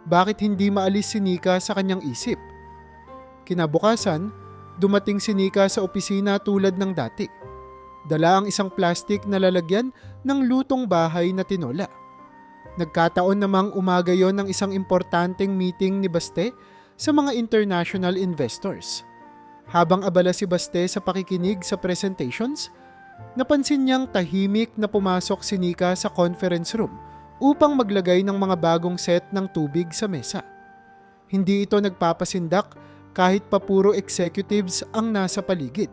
Bakit hindi maalis si Nika sa kanyang isip? Kinabukasan, dumating si Nika sa opisina tulad ng dati. Dala ang isang plastik na lalagyan ng lutong bahay na tinola. Nagkataon namang umaga yon ng isang importanteng meeting ni Baste sa mga international investors. Habang abala si Baste sa pakikinig sa presentations, napansin niyang tahimik na pumasok si Nika sa conference room upang maglagay ng mga bagong set ng tubig sa mesa. Hindi ito nagpapasindak kahit pa puro executives ang nasa paligid.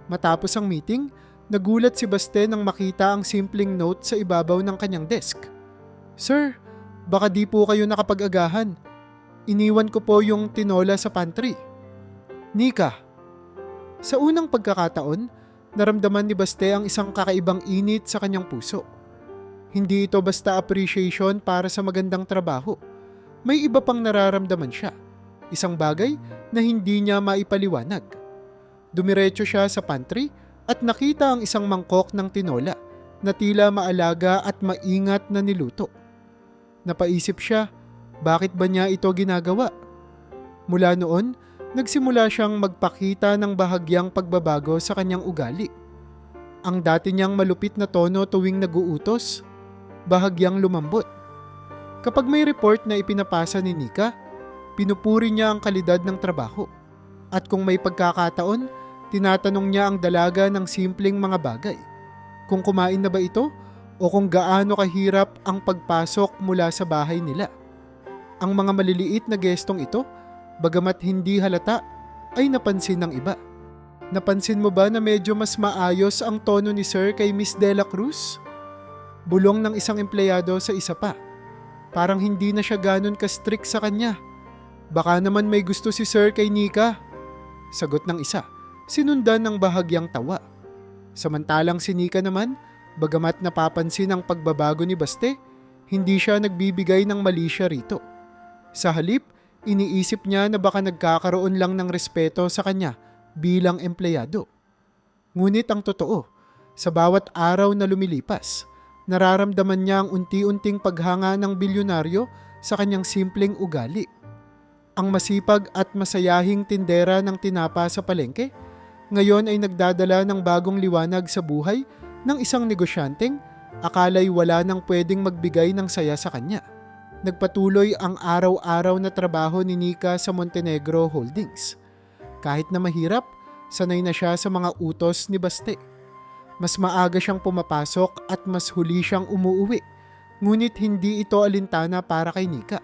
Matapos ang meeting, nagulat si Baste nang makita ang simpleng note sa ibabaw ng kanyang desk. Sir, baka di po kayo nakapag-agahan. Iniwan ko po yung tinola sa pantry. Nika. Sa unang pagkakataon, naramdaman ni Baste ang isang kakaibang init sa kanyang puso. Hindi ito basta appreciation para sa magandang trabaho. May iba pang nararamdaman siya. Isang bagay na hindi niya maipaliwanag. Dumiretso siya sa pantry at nakita ang isang mangkok ng tinola na tila maalaga at maingat na niluto. Napaisip siya, bakit ba niya ito ginagawa? Mula noon, nagsimula siyang magpakita ng bahagyang pagbabago sa kanyang ugali. Ang dati niyang malupit na tono tuwing naguutos, bahagyang lumambot. Kapag may report na ipinapasa ni Nika, pinupuri niya ang kalidad ng trabaho. At kung may pagkakataon, tinatanong niya ang dalaga ng simpleng mga bagay. Kung kumain na ba ito o kung gaano kahirap ang pagpasok mula sa bahay nila. Ang mga maliliit na gestong ito, bagamat hindi halata, ay napansin ng iba. Napansin mo ba na medyo mas maayos ang tono ni Sir kay Miss Dela Cruz? Bulong ng isang empleyado sa isa pa. Parang hindi na siya ganun ka-strict sa kanya. Baka naman may gusto si Sir kay Nika. Sagot ng isa, sinundan ng bahagyang tawa. Samantalang si Nika naman, bagamat napapansin ang pagbabago ni Baste, hindi siya nagbibigay ng mali siya rito. Sa halip, iniisip niya na baka nagkakaroon lang ng respeto sa kanya bilang empleyado. Ngunit ang totoo, sa bawat araw na lumilipas, Nararamdaman niya ang unti-unting paghanga ng bilyonaryo sa kanyang simpleng ugali. Ang masipag at masayahing tindera ng tinapa sa palengke, ngayon ay nagdadala ng bagong liwanag sa buhay ng isang negosyanteng akala'y wala nang pwedeng magbigay ng saya sa kanya. Nagpatuloy ang araw-araw na trabaho ni Nika sa Montenegro Holdings. Kahit na mahirap, sanay na siya sa mga utos ni Baste. Mas maaga siyang pumapasok at mas huli siyang umuuwi, ngunit hindi ito alintana para kay Nika.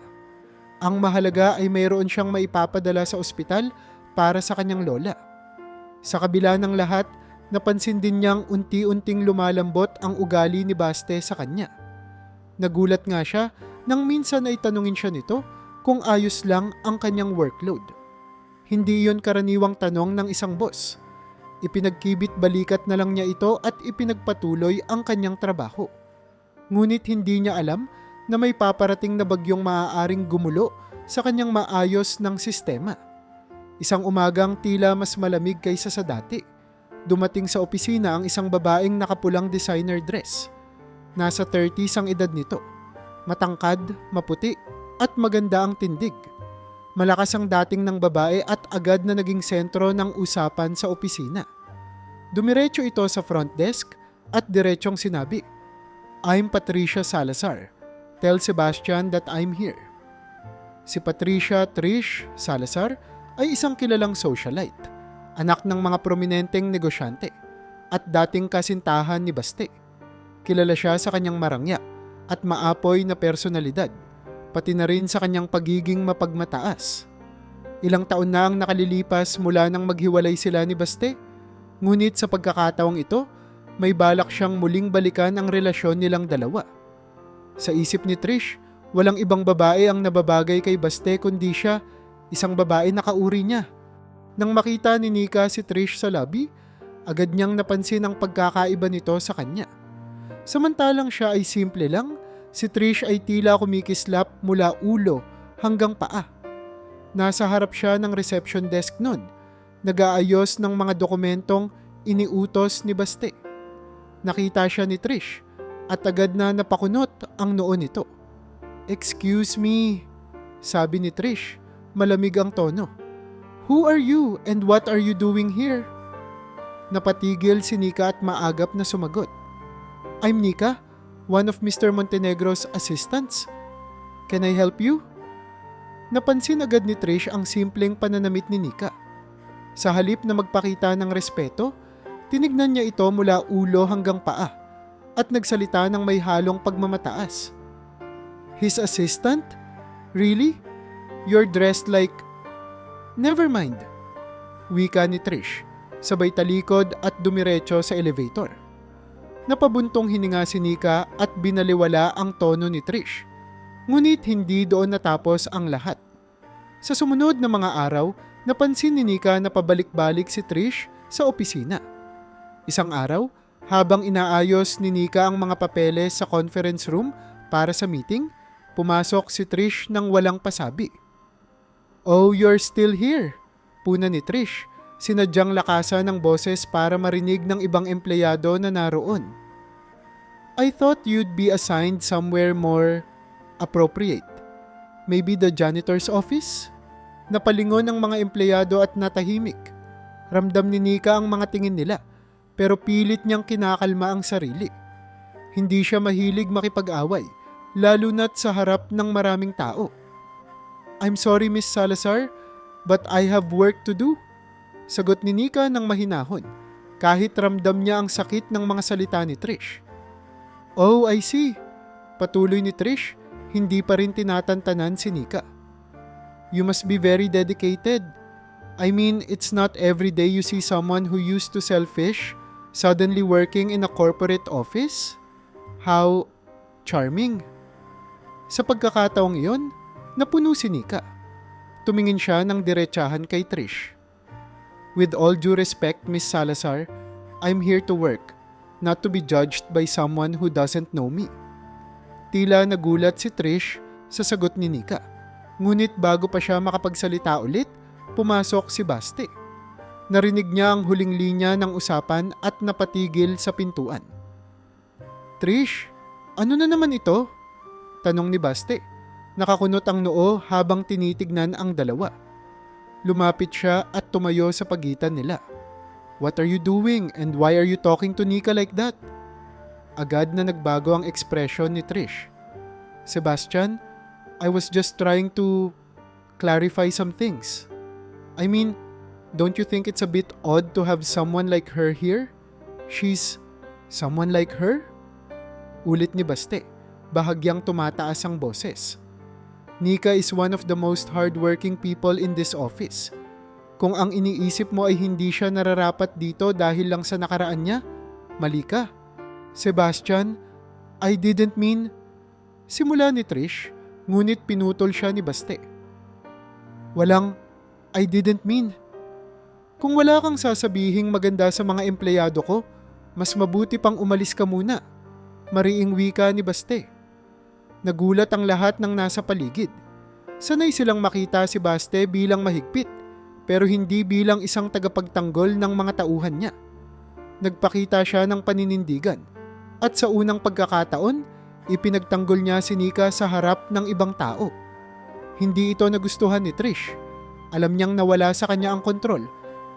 Ang mahalaga ay mayroon siyang maipapadala sa ospital para sa kanyang lola. Sa kabila ng lahat, napansin din niyang unti-unting lumalambot ang ugali ni Baste sa kanya. Nagulat nga siya nang minsan ay tanungin siya nito kung ayos lang ang kanyang workload. Hindi iyon karaniwang tanong ng isang boss. Ipinagkibit balikat na lang niya ito at ipinagpatuloy ang kanyang trabaho. Ngunit hindi niya alam na may paparating na bagyong maaaring gumulo sa kanyang maayos ng sistema. Isang umagang tila mas malamig kaysa sa dati. Dumating sa opisina ang isang babaeng nakapulang designer dress. Nasa 30s ang edad nito. Matangkad, maputi, at maganda ang tindig. Malakas ang dating ng babae at agad na naging sentro ng usapan sa opisina. Dumiretso ito sa front desk at diretsong sinabi, "I'm Patricia Salazar. Tell Sebastian that I'm here." Si Patricia Trish Salazar ay isang kilalang socialite, anak ng mga prominenteng negosyante, at dating kasintahan ni Baste. Kilala siya sa kanyang marangya at maapoy na personalidad, pati na rin sa kanyang pagiging mapagmataas. Ilang taon na ang nakalilipas mula nang maghiwalay sila ni Baste, ngunit sa pagkakataong ito, may balak siyang muling balikan ang relasyon nilang dalawa. Sa isip ni Trish, walang ibang babae ang nababagay kay Baste kundi siya, isang babae na kauri niya. Nang makita ni Nika si Trish sa lobby, agad niyang napansin ang pagkakaiba nito sa kanya. Samantalang siya ay simple lang, si Trish ay tila kumikislap mula ulo hanggang paa. Nasa harap siya ng reception desk nun, nag-aayos ng mga dokumentong iniutos ni Baste. Nakita siya ni Trish at agad na napakunot ang noo nito. "Excuse me," sabi ni Trish, malamig ang tono. "Who are you and what are you doing here?" Napatigil si Nika at maagap na sumagot. "I'm Nika, one of Mr. Montenegro's assistants. Can I help you?" Napansin agad ni Trish ang simpleng pananamit ni Nika. Sa halip na magpakita ng respeto, tinignan niya ito mula ulo hanggang paa at nagsalita ng may halong pagmamataas. "His assistant? Really? You're dressed like..." "Never mind," wika ni Trish, sabay talikod at dumiretso sa elevator. Napabuntong hininga si Nika at binaliwala ang tono ni Trish. Ngunit hindi doon natapos ang lahat. Sa sumunod na mga araw, napansin ni Nika na pabalik-balik si Trish sa opisina. Isang araw, habang inaayos ni Nika ang mga papeles sa conference room para sa meeting, pumasok si Trish nang walang pasabi. "Oh, you're still here," puna ni Trish. Sinadyang lakasan ng boses para marinig ng ibang empleyado na naroon. "I thought you'd be assigned somewhere more appropriate. Maybe the janitor's office?" Napalingon ang mga empleyado at natahimik. Ramdam ni Nika ang mga tingin nila, pero pilit niyang kinakalma ang sarili. Hindi siya mahilig makipag-away, lalo na't sa harap ng maraming tao. "I'm sorry, Miss Salazar, but I have work to do," sagot ni Nika ng mahinahon, kahit ramdam niya ang sakit ng mga salita ni Trish. "Oh, I see," patuloy ni Trish, hindi pa rin tinatantanan si Nika. "You must be very dedicated. I mean, it's not every day you see someone who used to sell fish suddenly working in a corporate office. How charming." Sa pagkakataong iyon, napuno si Nika. Tumingin siya ng diretsahan kay Trish. "With all due respect, Miss Salazar, I'm here to work, not to be judged by someone who doesn't know me." Tila nagulat si Trish sa sagot ni Nika. Ngunit bago pa siya makapagsalita ulit, pumasok si Baste. Narinig niya ang huling linya ng usapan at napatigil sa pintuan. "Trish, Ano na naman ito? Tanong ni Baste. Nakakunot ang noo habang tinitignan ang dalawa. Lumapit siya at tumayo sa pagitan nila. What are you doing and why are you talking to Nika like that? Agad na nagbago ang ekspresyon ni Trish. Sebastian, I was just trying to clarify some things. I mean, don't you think it's a bit odd to have someone like her here? She's someone like her? Ulit ni Baste, bahagyang tumataas ang boses. Nika is one of the most hardworking people in this office. Kung ang iniisip mo ay hindi siya nararapat dito dahil lang sa nakaraan niya, mali ka. Sebastian, I didn't mean... Simula ni Trish, ngunit pinutol siya ni Baste. Walang, I didn't mean. Kung wala kang sasabihing maganda sa mga empleyado ko, mas mabuti pang umalis ka muna. Mariing wika ni Baste. Nagulat ang lahat ng nasa paligid. Sanay silang makita si Baste bilang mahigpit, pero hindi bilang isang tagapagtanggol ng mga tauhan niya. Nagpakita siya ng paninindigan, at sa unang pagkakataon, ipinagtanggol niya si Nika sa harap ng ibang tao. Hindi ito nagustuhan ni Trish. Alam niyang nawala sa kanya ang kontrol,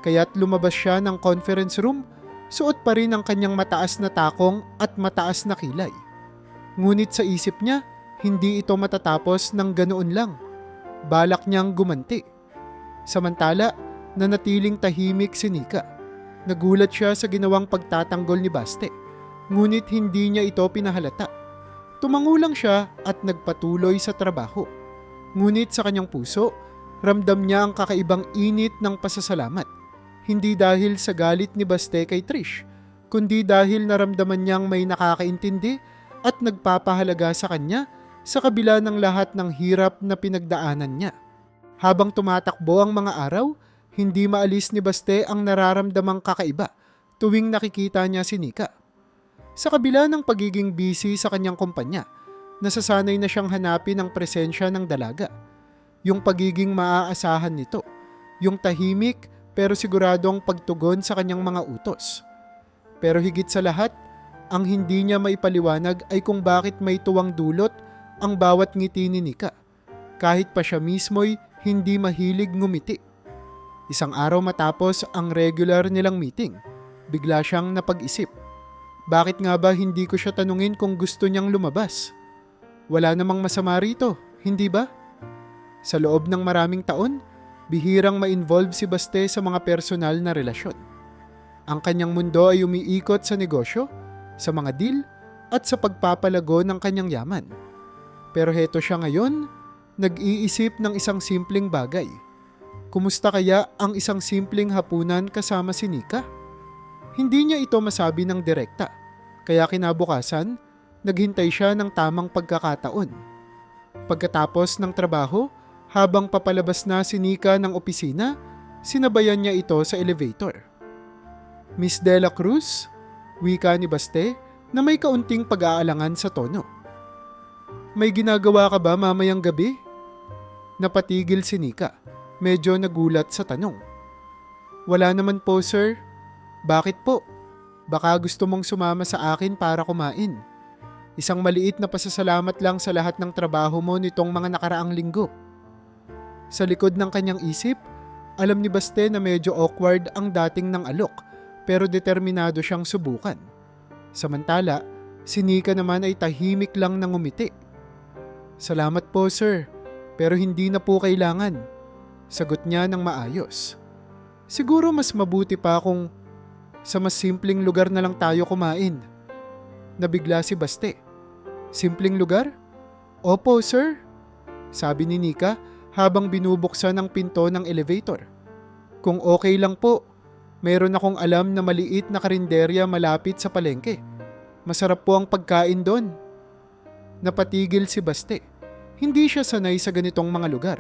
kaya't lumabas siya ng conference room, suot pa rin ang kanyang mataas na takong at mataas na kilay. Ngunit sa isip niya, hindi ito matatapos ng ganoon lang. Balak niyang gumanti. Samantala, nanatiling tahimik si Nika. Nagulat siya sa ginawang pagtatanggol ni Baste, ngunit hindi niya ito pinahalata. Tumango lang siya at nagpatuloy sa trabaho. Ngunit sa kanyang puso, ramdam niya ang kakaibang init ng pasasalamat. Hindi dahil sa galit ni Baste kay Trish, kundi dahil naramdaman niyang may nakakaintindi at nagpapahalaga sa kanya sa kabila ng lahat ng hirap na pinagdaanan niya. Habang tumatakbo ang mga araw, hindi maalis ni Baste ang nararamdamang kakaiba tuwing nakikita niya si Nika. Sa kabila ng pagiging busy sa kanyang kumpanya, nasasanay na siyang hanapin ang presensya ng dalaga. Yung pagiging maaasahan nito, yung tahimik pero siguradong pagtugon sa kanyang mga utos. Pero higit sa lahat, ang hindi niya maipaliwanag ay kung bakit may tuwang dulot ang bawat ngiti ni Nika, kahit pa siya mismo'y hindi mahilig ngumiti. Isang araw matapos ang regular nilang meeting, bigla siyang napag-isip. Bakit nga ba hindi ko siya tanungin kung gusto niyang lumabas? Wala namang masama rito, hindi ba? Sa loob ng maraming taon, bihirang ma-involve si Baste sa mga personal na relasyon. Ang kanyang mundo ay umiikot sa negosyo, sa mga deal, at sa pagpapalago ng kanyang yaman. Pero heto siya ngayon, nag-iisip ng isang simpleng bagay. Kumusta kaya ang isang simpleng hapunan kasama si Nika? Hindi niya ito masabi ng direkta, kaya kinabukasan, naghintay siya ng tamang pagkakataon. Pagkatapos ng trabaho, habang papalabas na si Nika ng opisina, sinabayan niya ito sa elevator. Miss Dela Cruz, wika ni Baste na may kaunting pag-aalangan sa tono. May ginagawa ka ba mamayang gabi? Napatigil si Nika, medyo nagulat sa tanong. Wala naman po, sir. Bakit po? Baka gusto mong sumama sa akin para kumain. Isang maliit na pasasalamat lang sa lahat ng trabaho mo nitong mga nakaraang linggo. Sa likod ng kanyang isip, alam ni Baste na medyo awkward ang dating ng alok, pero determinado siyang subukan. Samantala, si Nika naman ay tahimik lang nang umiti. Salamat po, sir, pero hindi na po kailangan. Sagot niya ng maayos. Siguro mas mabuti pa kung sa mas simpleng lugar na lang tayo kumain. Nabigla si Baste. Simpleng lugar? Opo, sir, sabi ni Nika habang binubuksan ang pinto ng elevator. Kung okay lang po, mayroon akong alam na maliit na karinderya malapit sa palengke. Masarap po ang pagkain doon. Napatigil si Baste. Hindi siya sanay sa ganitong mga lugar.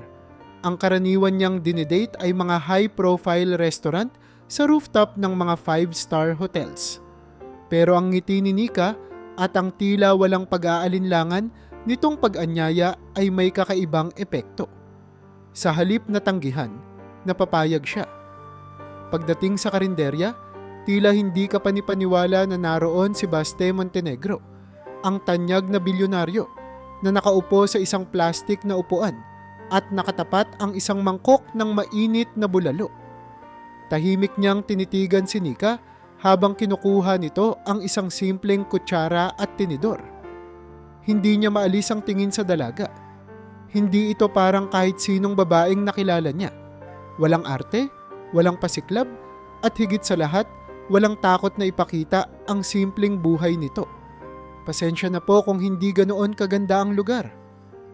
Ang karaniwan niyang dinidate ay mga high-profile restaurant sa rooftop ng mga 5-star hotels. Pero ang ngiti ni Nika at ang tila walang pag-aalinlangan nitong pag-anyaya ay may kakaibang epekto. Sa halip na tanggihan, napapayag siya. Pagdating sa karinderya, tila hindi ka panipaniwala na naroon si Baste Montenegro. ang tanyag na bilyonaryo na nakaupo sa isang plastik na upuan at nakatapat ang isang mangkok ng mainit na bulalo. Tahimik niyang tinitigan si Nika habang kinukuha nito ang isang simpleng kutsara at tinidor. Hindi niya maalis ang tingin sa dalaga. Hindi ito parang kahit sinong babaeng nakilala niya. Walang arte, walang pasiklab, at higit sa lahat, walang takot na ipakita ang simpleng buhay nito. Pasensya na po kung hindi ganoon kaganda ang lugar,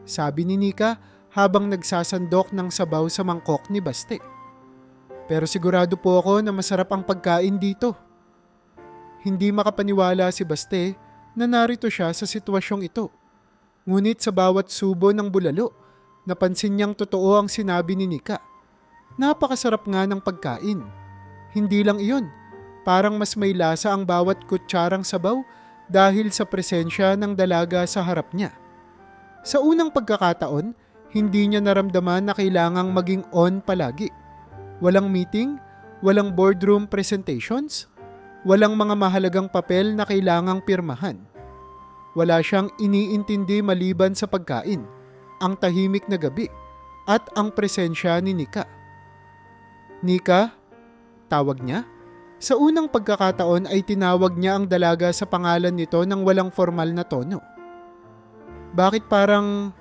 sabi ni Nika habang nagsasandok ng sabaw sa mangkok ni Baste. Pero sigurado po ako na masarap ang pagkain dito. Hindi makapaniwala si Baste na narito siya sa sitwasyong ito. Ngunit sa bawat subo ng bulalo, napansin niyang totoo ang sinabi ni Nika. Napakasarap nga ng pagkain. Hindi lang iyon, parang mas may lasa ang bawat kutsarang sabaw dahil sa presensya ng dalaga sa harap niya. Sa unang pagkakataon, hindi niya naramdaman na kailangang maging on palagi. Walang meeting, walang boardroom presentations, walang mga mahalagang papel na kailangang pirmahan. Wala siyang iniintindi maliban sa pagkain, ang tahimik na gabi, at ang presensya ni Nika. Nika, tawag niya. Sa unang pagkakataon ay tinawag niya ang dalaga sa pangalan nito ng walang formal na tono. Bakit parang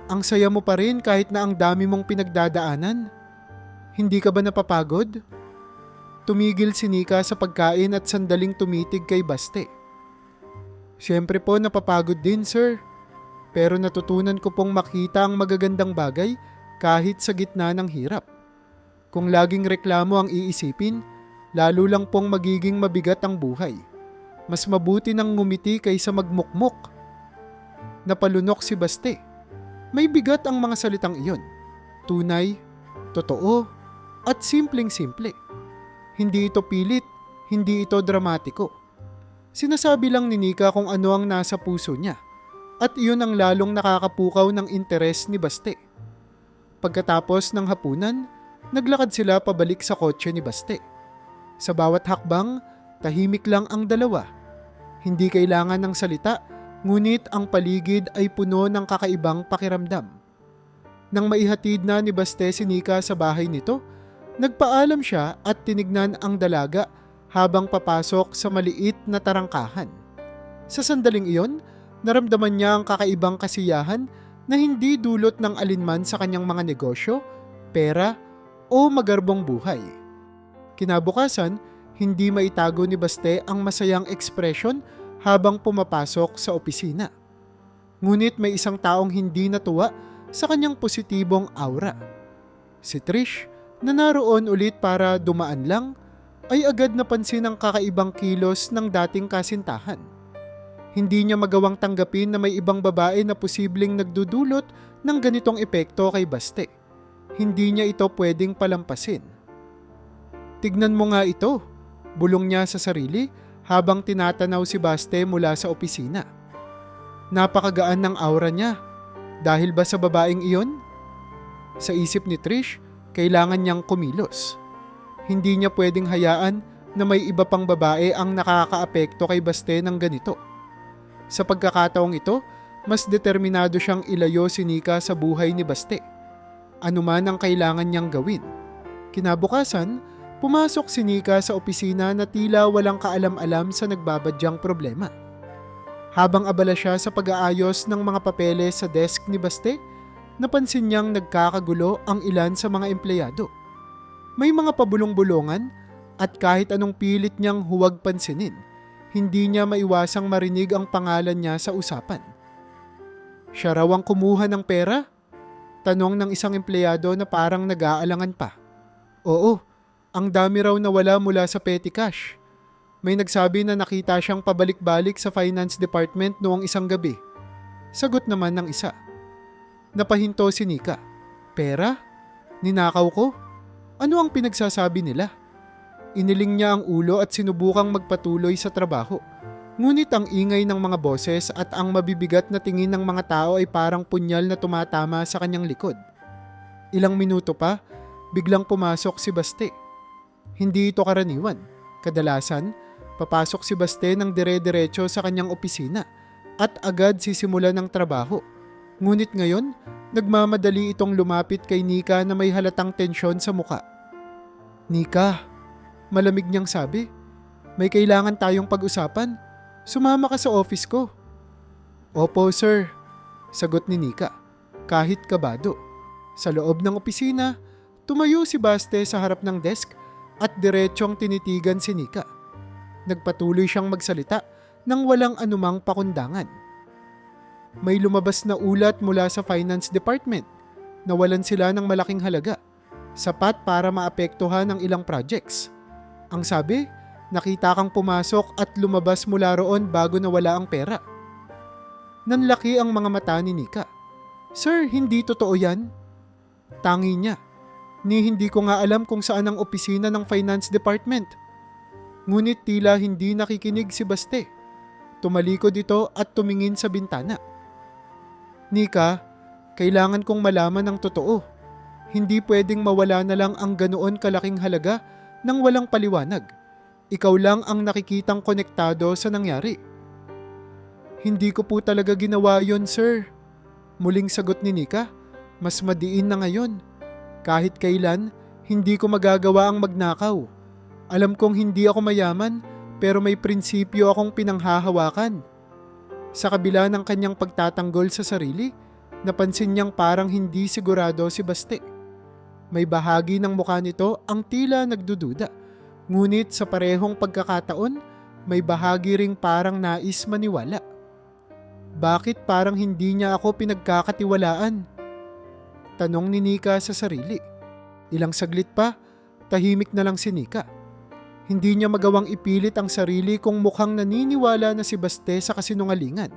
ang saya mo pa rin kahit na ang dami mong pinagdadaanan? Hindi ka ba napapagod? Tumigil si Nika sa pagkain at sandaling tumitig kay Baste. Siyempre po napapagod din, sir. Pero natutunan ko pong makita ang magagandang bagay kahit sa gitna ng hirap. Kung laging reklamo ang iisipin, lalo lang pong magiging mabigat ang buhay. Mas mabuti nang ngumiti kaysa magmukmok. Napalunok si Baste. May bigat ang mga salitang iyon. Tunay, totoo, at simpleng-simple. Hindi ito pilit, hindi ito dramatiko. Sinasabi lang ni Nika kung ano ang nasa puso niya. At iyon ang lalong nakakapukaw ng interes ni Baste. Pagkatapos ng hapunan, naglakad sila pabalik sa kotse ni Baste. Sa bawat hakbang, tahimik lang ang dalawa. Hindi kailangan ng salita, ngunit ang paligid ay puno ng kakaibang pakiramdam. Nang maihatid na ni Baste si Nika sa bahay nito, nagpaalam siya at tinignan ang dalaga habang papasok sa maliit na tarangkahan. Sa sandaling iyon, naramdaman niya ang kakaibang kasiyahan na hindi dulot ng alinman sa kanyang mga negosyo, pera o magarbong buhay. Kinabukasan, hindi maitago ni Baste ang masayang ekspresyon habang pumapasok sa opisina. Ngunit may isang taong hindi natuwa sa kanyang positibong aura. Si Trish, na naroon ulit para dumaan lang, ay agad napansin ang kakaibang kilos ng dating kasintahan. Hindi niya magawang tanggapin na may ibang babae na posibleng nagdudulot ng ganitong epekto kay Baste. Hindi niya ito pwedeng palampasin. Tignan mo nga ito, bulong niya sa sarili habang tinatanaw si Baste mula sa opisina. Napakagaan ng aura niya. Dahil ba sa babaeng iyon? Sa isip ni Trish, kailangan niyang kumilos. Hindi niya pwedeng hayaan na may iba pang babae ang nakakaapekto kay Baste ng ganito. Sa pagkakataong ito, mas determinado siyang ilayo si Nika sa buhay ni Baste. Ano man ang kailangan niyang gawin. Kinabukasan, pumasok si Nika sa opisina na tila walang kaalam-alam sa nagbabadyang problema. Habang abala siya sa pag-aayos ng mga papeles sa desk ni Baste, napansin niyang nagkakagulo ang ilan sa mga empleyado. May mga pabulong-bulungan at kahit anong pilit niyang huwag pansinin, hindi niya maiwasang marinig ang pangalan niya sa usapan. Siya raw ang kumuha ng pera? Tanong ng isang empleyado na parang nag-aalangan pa. Oo, ang dami raw na wala mula sa petty cash. May nagsabi na nakita siyang pabalik-balik sa finance department noong isang gabi. Sagot naman ng isa. Napahinto si Nika. Pera? Ninakaw ko? Ano ang pinagsasabi nila? Iniling niya ang ulo at sinubukang magpatuloy sa trabaho. Ngunit ang ingay ng mga boses at ang mabibigat na tingin ng mga tao ay parang punyal na tumatama sa kanyang likod. Ilang minuto pa, biglang pumasok si Baste. Hindi ito karaniwan. Kadalasan, papasok si Baste ng dire-diretso sa kanyang opisina at agad sisimula ng trabaho. Ngunit ngayon, nagmamadali itong lumapit kay Nika na may halatang tensyon sa muka. "Nika," malamig niyang sabi, "may kailangan tayong pag-usapan. Sumama ka sa office ko." "Opo, sir," sagot ni Nika, kahit kabado. Sa loob ng opisina, tumayo si Baste sa harap ng desk at diretsyong tinitigan si Nika. Nagpatuloy siyang magsalita nang walang anumang pakundangan. May lumabas na ulat mula sa finance department. Nawalan sila ng malaking halaga, sapat para maapektuhan ang ilang projects. Ang sabi, nakita kang pumasok at lumabas mula roon bago nawala ang pera. Nanlaki ang mga mata ni Nika. "Sir, hindi totoo yan." Tangi niya. Hindi ko nga alam kung saan ang opisina ng finance department." Ngunit tila hindi nakikinig si Baste. Tumalikod ito at tumingin sa bintana. "Nika, kailangan kong malaman ang totoo. Hindi pwedeng mawala na lang ang ganoon kalaking halaga nang walang paliwanag. Ikaw lang ang nakikitang konektado sa nangyari." "Hindi ko po talaga ginawa yon, sir." Muling sagot ni Nika, "Mas madiin na ngayon. Kahit kailan, hindi ko magagawa ang magnakaw. Alam kong hindi ako mayaman, pero may prinsipyo akong pinanghahawakan." Sa kabila ng kanyang pagtatanggol sa sarili, napansin niyang parang hindi sigurado si Baste. May bahagi ng mukha nito ang tila nagdududa, ngunit sa parehong pagkakataon, may bahagi ring parang nais maniwala. Bakit parang hindi niya ako pinagkakatiwalaan? Tanong ni Nika sa sarili. Ilang saglit pa, tahimik na lang si Nika. Hindi niya magawang ipilit ang sarili kung mukhang naniniwala na si Baste sa kasinungalingan.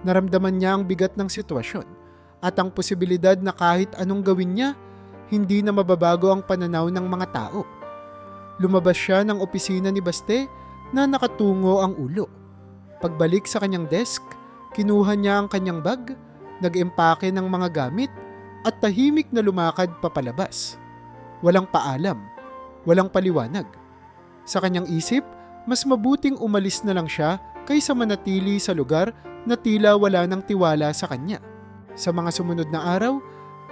Naramdaman niya ang bigat ng sitwasyon at ang posibilidad na kahit anong gawin niya, hindi na mababago ang pananaw ng mga tao. Lumabas siya ng opisina ni Baste na nakatungo ang ulo. Pagbalik sa kanyang desk, kinuha niya ang kanyang bag, nag-empake ng mga gamit at tahimik na lumakad papalabas. Walang paalam, walang paliwanag. Sa kanyang isip, mas mabuting umalis na lang siya kaysa manatili sa lugar na tila wala ng tiwala sa kanya. Sa mga sumunod na araw,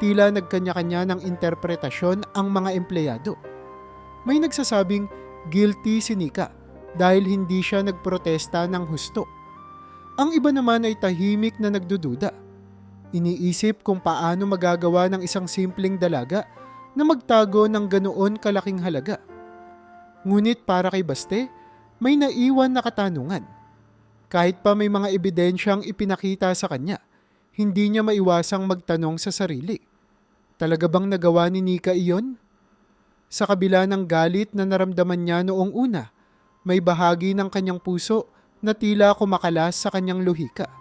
tila nagkanya-kanya ng interpretasyon ang mga empleyado. May nagsasabing guilty si Nika dahil hindi siya nagprotesta ng husto. Ang iba naman ay tahimik na nagdududa. Iniisip kung paano magagawa ng isang simpleng dalaga na magtago ng ganoon kalaking halaga. Ngunit para kay Baste, may naiwan na katanungan. Kahit pa may mga ebidensyang ipinakita sa kanya, hindi niya maiwasang magtanong sa sarili. Talaga bang nagawa ni Nika iyon? Sa kabila ng galit na naramdaman niya noong una, may bahagi ng kanyang puso na tila kumakalas sa kanyang luhika.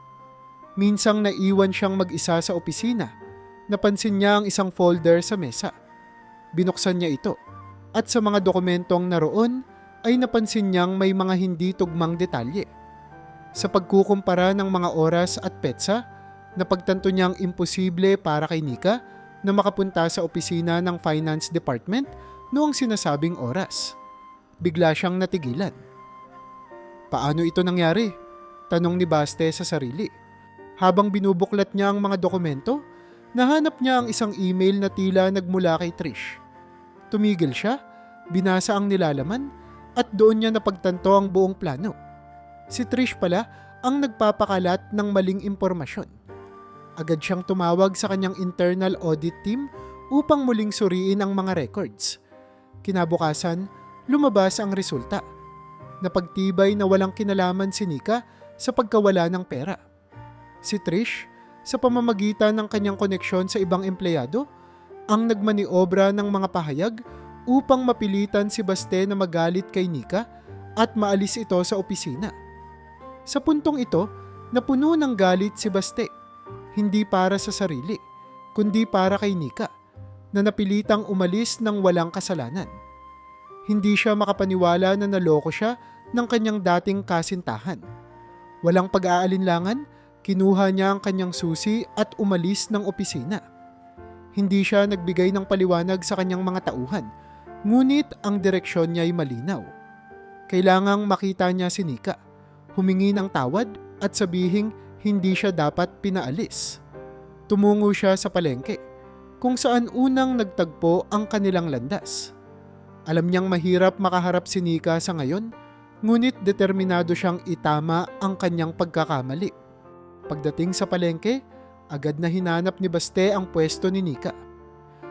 Minsang naiwan siyang mag-isa sa opisina. Napansin niya ang isang folder sa mesa. Binuksan niya ito. At sa mga dokumentong naroon ay napansin niyang may mga hindi tugmang detalye. Sa pagkukumpara ng mga oras at petsa, napagtanto niyang imposible para kay Nika na makapunta sa opisina ng finance department noong sinasabing oras. Bigla siyang natigilan. Paano ito nangyari? Tanong ni Baste sa sarili. Habang binubuklat niya ang mga dokumento, nahanap niya ang isang email na tila nagmula kay Trish. Tumigil siya, binasa ang nilalaman, at doon niya napagtanto ang buong plano. Si Trish pala ang nagpapakalat ng maling impormasyon. Agad siyang tumawag sa kanyang internal audit team upang muling suriin ang mga records. Kinabukasan, lumabas ang resulta. Napagtibay na walang kinalaman si Nika sa pagkawala ng pera. Si Trish, sa pamamagitan ng kanyang koneksyon sa ibang empleyado, ang nagmaniobra ng mga pahayag upang mapilitan si Baste na magalit kay Nika at maalis ito sa opisina. Sa puntong ito, napuno ng galit si Baste, hindi para sa sarili, kundi para kay Nika, na napilitang umalis ng walang kasalanan. Hindi siya makapaniwala na naloko siya ng kanyang dating kasintahan. Walang pag-aalinlangan, kinuha niya ang kanyang susi at umalis ng opisina. Hindi siya nagbigay ng paliwanag sa kanyang mga tauhan, ngunit ang direksyon niya ay malinaw. Kailangang makita niya si Nika, humingi ng tawad at sabihing hindi siya dapat pinaalis. Tumungo siya sa palengke, kung saan unang nagtagpo ang kanilang landas. Alam niyang mahirap makaharap si Nika sa ngayon, ngunit determinado siyang itama ang kanyang pagkakamali. Pagdating sa palengke, agad na hinanap ni Baste ang pwesto ni Nika.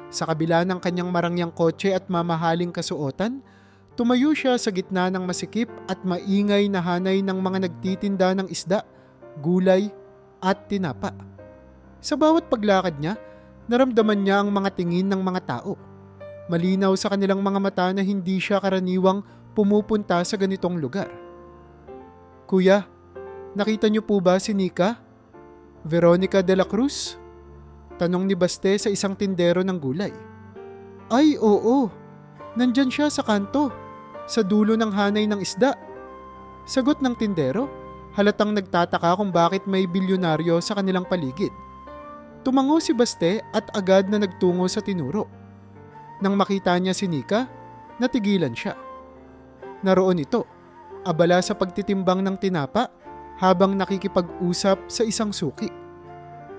Sa kabila ng kanyang marangyang kotse at mamahaling kasuotan, tumayo siya sa gitna ng masikip at maingay na hanay ng mga nagtitinda ng isda, gulay at tinapa. Sa bawat paglakad niya, naramdaman niya ang mga tingin ng mga tao. Malinaw sa kanilang mga mata na hindi siya karaniwang pumupunta sa ganitong lugar. "Kuya, nakita niyo po ba si Nika? Veronica de la Cruz?" Tanong ni Baste sa isang tindero ng gulay. "Ay, oo. Nandyan siya sa kanto, sa dulo ng hanay ng isda." Sagot ng tindero, halatang nagtataka kung bakit may bilyonaryo sa kanilang paligid. Tumango si Baste at agad na nagtungo sa tinuro. Nang makita niya si Nika, natigilan siya. Naroon ito, abala sa pagtitimbang ng tinapa habang nakikipag-usap sa isang suki.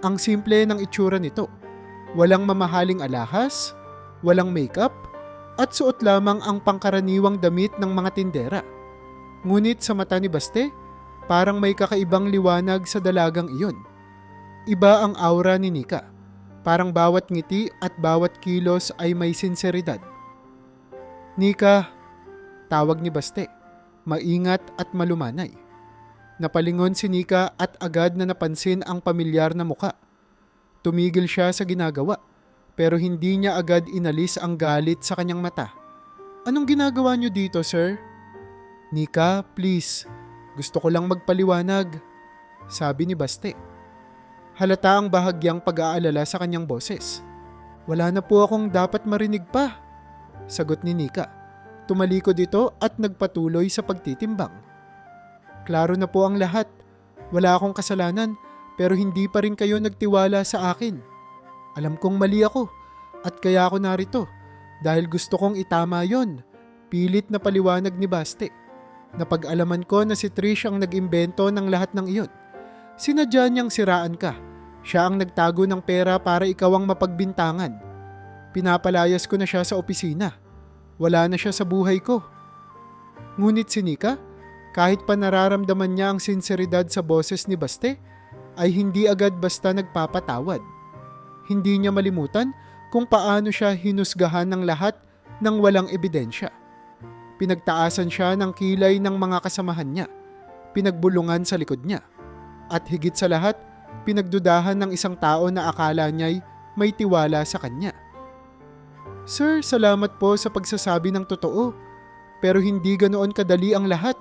Ang simple ng itsura nito, walang mamahaling alahas, walang makeup, at suot lamang ang pangkaraniwang damit ng mga tindera. Ngunit sa mata ni Baste, parang may kakaibang liwanag sa dalagang iyon. Iba ang aura ni Nika. Parang bawat ngiti at bawat kilos ay may sinseridad. "Nika," tawag ni Baste, maingat at malumanay. Napalingon si Nika at agad na napansin ang pamilyar na muka. Tumigil siya sa ginagawa, pero hindi niya agad inalis ang galit sa kanyang mata. "Anong ginagawa niyo dito, sir?" "Nika, please. Gusto ko lang magpaliwanag," sabi ni Baste. Halata ang bahagyang pag-aalala sa kanyang boses. "Wala na po akong dapat marinig pa," sagot ni Nika. Tumalikod ito at nagpatuloy sa pagtitimbang. "Klaro na po ang lahat. Wala akong kasalanan, pero hindi pa rin kayo nagtiwala sa akin. Alam kong mali ako at kaya ako narito dahil gusto kong itama yon," pilit na paliwanag ni Baste. "Napag-alaman ko na si Trish ang nag-imbento ng lahat ng iyon. Sinadya niyang siraan ka. Siya ang nagtago ng pera para ikaw ang mapagbintangan. Pinapalayas ko na siya sa opisina. Wala na siya sa buhay ko." Ngunit si Nika, kahit pa nararamdaman niya ang sinseridad sa boses ni Baste, ay hindi agad basta nagpapatawad. Hindi niya malimutan kung paano siya hinusgahan ng lahat ng walang ebidensya. Pinagtaasan siya ng kilay ng mga kasamahan niya, pinagbulungan sa likod niya. At higit sa lahat, pinagdudahan ng isang tao na akala niya'y may tiwala sa kanya. "Sir, salamat po sa pagsasabi ng totoo, pero hindi ganoon kadali ang lahat,"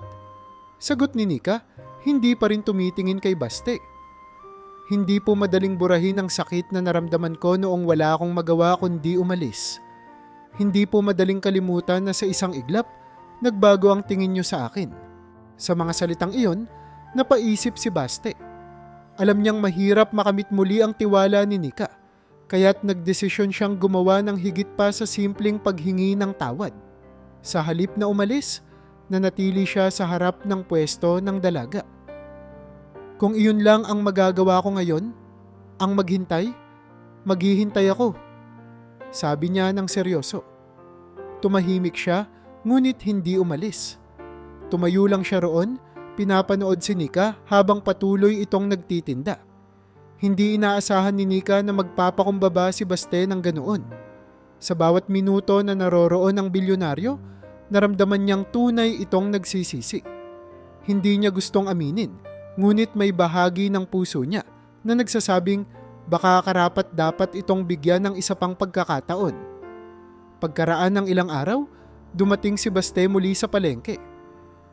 sagot ni Nika, hindi pa rin tumitingin kay Baste. "Hindi po madaling burahin ang sakit na naramdaman ko noong wala akong magawa kundi umalis. Hindi po madaling kalimutan na sa isang iglap, nagbago ang tingin niyo sa akin." Sa mga salitang iyon, napaisip si Baste. Alam niyang mahirap makamit muli ang tiwala ni Nika, kaya't nagdesisyon siyang gumawa ng higit pa sa simpleng paghingi ng tawad. Sa halip na umalis, nanatili siya sa harap ng pwesto ng dalaga. "Kung iyon lang ang magagawa ko ngayon, ang maghintay, maghihintay ako," sabi niya ng seryoso. Tumahimik siya, ngunit hindi umalis. Tumayo lang siya roon, pinapanood si Nika habang patuloy itong nagtitinda. Hindi inaasahan ni Nika na magpapakumbaba si Baste ng ganoon. Sa bawat minuto na naroroon ang bilyonaryo, naramdaman niyang tunay itong nagsisisi. Hindi niya gustong aminin, ngunit may bahagi ng puso niya na nagsasabing baka karapat dapat itong bigyan ng isa pang pagkakataon. Pagkaraan ng ilang araw, dumating si Baste muli sa palengke.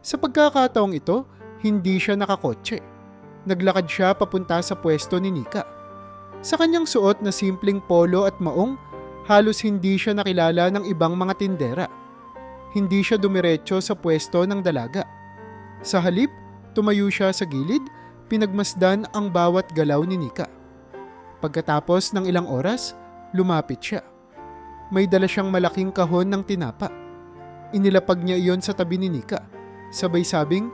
Sa pagkakataong ito, hindi siya nakakotse. Naglakad siya papunta sa pwesto ni Nika. Sa kanyang suot na simpleng polo at maong, halos hindi siya nakilala ng ibang mga tindera. Hindi siya dumiretso sa pwesto ng dalaga. Sa halip, tumayo siya sa gilid, pinagmasdan ang bawat galaw ni Nika. Pagkatapos ng ilang oras, lumapit siya. May dala siyang malaking kahon ng tinapa. Inilapag niya iyon sa tabi ni Nika. Sabay sabing,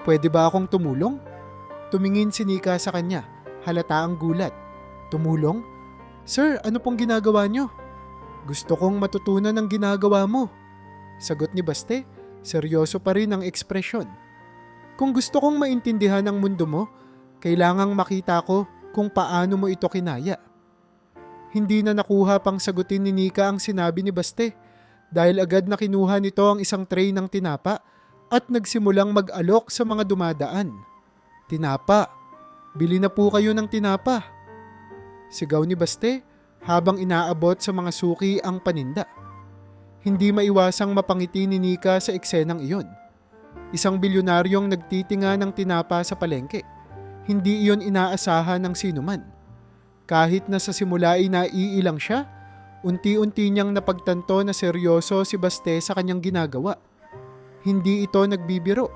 "Pwede ba akong tumulong?" Tumingin si Nika sa kanya, halata ang gulat. Tumulong? Sir, ano pong ginagawa niyo? Gusto kong matutunan ang ginagawa mo. Sagot ni Baste, seryoso pa rin ang ekspresyon. Kung gusto kong maintindihan ang mundo mo, kailangang makita ko kung paano mo ito kinaya. Hindi na nakuha pang sagutin ni Nika ang sinabi ni Baste dahil agad na kinuha nito ang isang tray ng tinapa at nagsimulang mag-alok sa mga dumadaan. Tinapa, bili na po kayo ng tinapa. Sigaw ni Baste habang inaabot sa mga suki ang paninda. Hindi maiwasang mapangiti ni Nika sa eksenang iyon. Isang bilyonaryong nagtitinga ng tinapa sa palengke. Hindi iyon inaasahan ng sinuman. Kahit na sa simula ay naiilang siya, unti-unti niyang napagtanto na seryoso si Baste sa kanyang ginagawa. Hindi ito nagbibiro.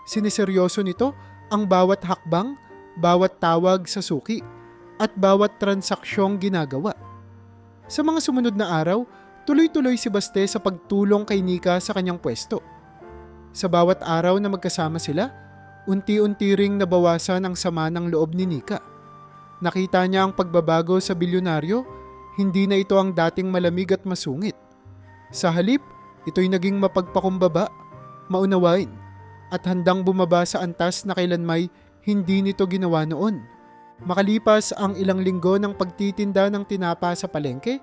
Siniseryoso nito ang bawat hakbang, bawat tawag sa suki, at bawat transaksyong ginagawa. Sa mga sumunod na araw, tuloy-tuloy si Baste sa pagtulong kay Nika sa kanyang pwesto. Sa bawat araw na magkasama sila, unti-unti ring nabawasan ang sama ng loob ni Nika. Nakita niya ang pagbabago sa bilyonaryo, hindi na ito ang dating malamig at masungit. Sa halip, ito'y naging mapagpakumbaba, maunawain, at handang bumaba sa antas na kailanmay hindi nito ginawa noon. Makalipas ang ilang linggo ng pagtitinda ng tinapa sa palengke,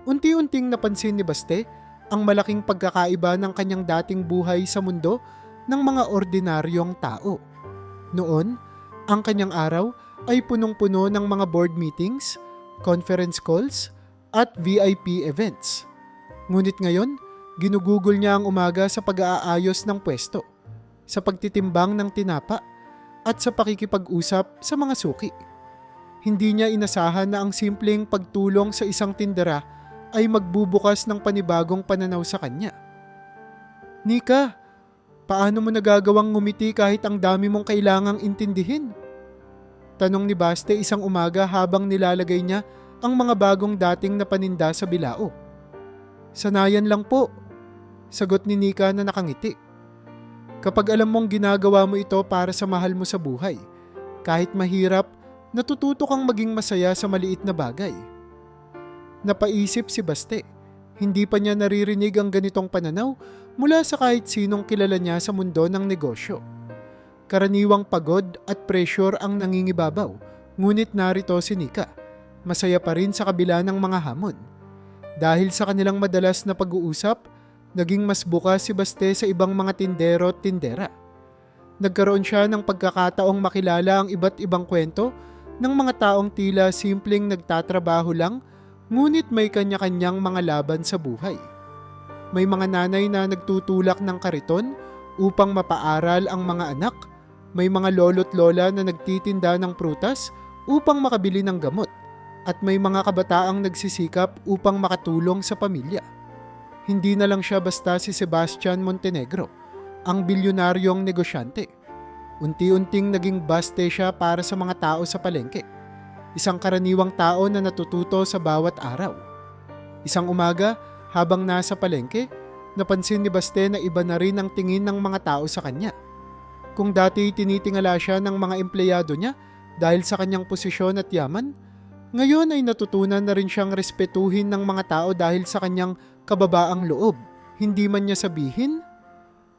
unti-unting napansin ni Baste ang malaking pagkakaiba ng kanyang dating buhay sa mundo ng mga ordinaryong tao. Noon, ang kanyang araw ay punong-puno ng mga board meetings, conference calls, at VIP events. Ngunit ngayon, ginugugol niya ang umaga sa pag-aayos ng pwesto, sa pagtitimbang ng tinapa, at sa pakikipag-usap sa mga suki. Hindi niya inasahan na ang simpleng pagtulong sa isang tindera ay magbubukas ng panibagong pananaw sa kanya. Nika, paano mo nagagawang ngumiti kahit ang dami mong kailangang intindihin? Tanong ni Baste isang umaga habang nilalagay niya ang mga bagong dating na paninda sa bilao. Sanayan lang po, sagot ni Nika na nakangiti. Kapag alam mong ginagawa mo ito para sa mahal mo sa buhay, kahit mahirap, natututo kang maging masaya sa maliit na bagay. Napaisip si Baste. Hindi pa niya naririnig ang ganitong pananaw mula sa kahit sinong kilala niya sa mundo ng negosyo. Karaniwang pagod at pressure ang nangingibabaw, ngunit narito si Nika. Masaya pa rin sa kabila ng mga hamon. Dahil sa kanilang madalas na pag-uusap, naging mas bukas si Baste sa ibang mga tindero at tindera. Nagkaroon siya ng pagkakataong makilala ang iba't ibang kwento ng mga taong tila simpleng nagtatrabaho lang, ngunit may kanya-kanyang mga laban sa buhay. May mga nanay na nagtutulak ng kariton upang mapaaral ang mga anak. May mga lolo't lola na nagtitinda ng prutas upang makabili ng gamot. At may mga kabataang nagsisikap upang makatulong sa pamilya. Hindi na lang siya basta si Sebastian Montenegro, ang bilyonaryong negosyante. Unti-unting naging Baste siya para sa mga tao sa palengke. Isang karaniwang tao na natututo sa bawat araw. Isang umaga, habang nasa palengke, napansin ni Baste na iba na rin ang tingin ng mga tao sa kanya. Kung dati tinitingala siya ng mga empleyado niya dahil sa kanyang posisyon at yaman, ngayon ay natutunan na rin siyang respetuhin ng mga tao dahil sa kanyang kababaang loob. Hindi man niya sabihin,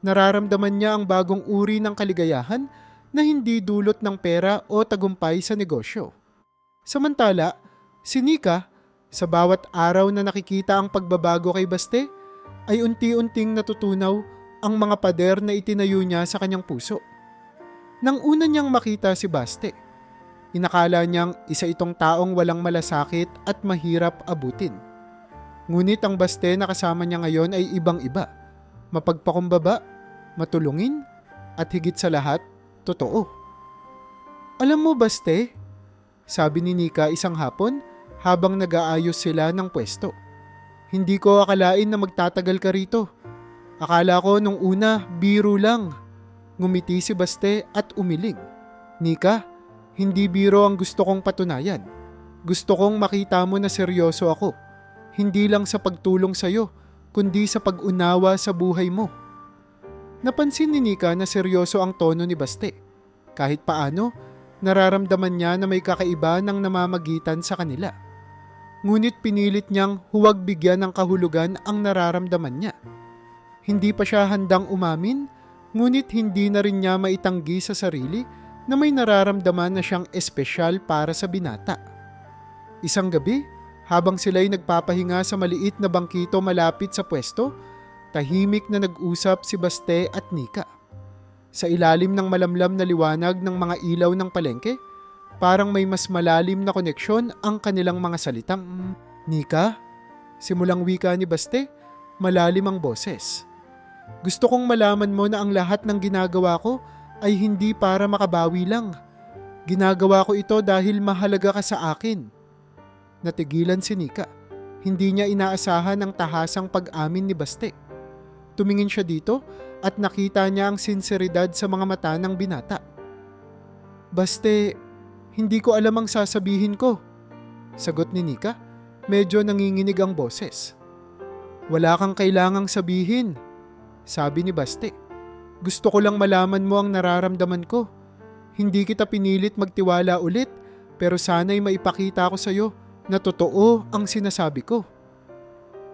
nararamdaman niya ang bagong uri ng kaligayahan na hindi dulot ng pera o tagumpay sa negosyo. Samantala, si Nika, sa bawat araw na nakikita ang pagbabago kay Baste, ay unti-unting natutunaw ang mga pader na itinayo niya sa kanyang puso. Nang una niyang makita si Baste, inakala niyang isa itong taong walang malasakit at mahirap abutin. Ngunit ang Baste na kasama niya ngayon ay ibang-iba. Mapagpakumbaba, matulungin, at higit sa lahat, totoo. Alam mo, Baste, sabi ni Nika isang hapon habang nag-aayos sila ng pwesto. Hindi ko akalain na magtatagal ka rito. Akala ko nung una, biro lang. Ngumiti si Baste at umiling. Nika, hindi biro ang gusto kong patunayan. Gusto kong makita mo na seryoso ako. Hindi lang sa pagtulong sa'yo, kundi sa pag-unawa sa buhay mo. Napansin ni Nika na seryoso ang tono ni Baste. Kahit paano, nararamdaman niya na may kakaiba ng namamagitan sa kanila. Ngunit pinilit niyang huwag bigyan ng kahulugan ang nararamdaman niya. Hindi pa siya handang umamin, ngunit hindi na rin niya maitanggi sa sarili na may nararamdaman na siyang espesyal para sa binata. Isang gabi, habang sila'y nagpapahinga sa maliit na bangkito malapit sa pwesto, tahimik na nag-usap si Baste at Nika. Sa ilalim ng malamlam na liwanag ng mga ilaw ng palengke, parang may mas malalim na koneksyon ang kanilang mga salitang, "Nika?" Simulang wika ni Baste, malalim ang boses. "Gusto kong malaman mo na ang lahat ng ginagawa ko ay hindi para makabawi lang. Ginagawa ko ito dahil mahalaga ka sa akin." Natigilan si Nika. Hindi niya inaasahan ang tahasang pag-amin ni Baste. Tumingin siya dito at nakita niya ang sinseridad sa mga mata ng binata. "Baste, hindi ko alam ang sasabihin ko," sagot ni Nika. Medyo nanginginig ang boses. "Wala kang kailangang sabihin," sabi ni Baste. "Gusto ko lang malaman mo ang nararamdaman ko. Hindi kita pinilit magtiwala ulit, pero sana'y maipakita ko sa iyo na totoo ang sinasabi ko."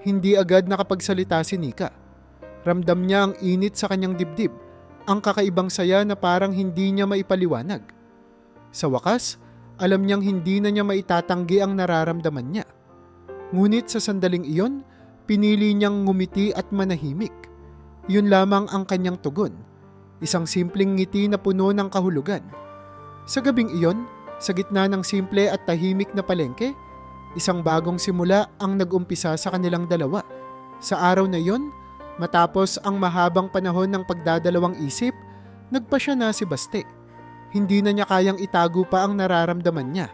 Hindi agad nakapagsalita si Nika. Ramdam niya ang init sa kanyang dibdib, ang kakaibang saya na parang hindi niya maipaliwanag. Sa wakas, alam niyang hindi na niya maitatanggi ang nararamdaman niya. Ngunit sa sandaling iyon, pinili niyang ngumiti at manahimik. Yun lamang ang kanyang tugon, isang simpleng ngiti na puno ng kahulugan. Sa gabing iyon, sa gitna ng simple at tahimik na palengke, isang bagong simula ang nag-umpisa sa kanilang dalawa. Sa araw na iyon, matapos ang mahabang panahon ng pagdadalawang isip, nagpasya na si Baste. Hindi na niya kayang itago pa ang nararamdaman niya.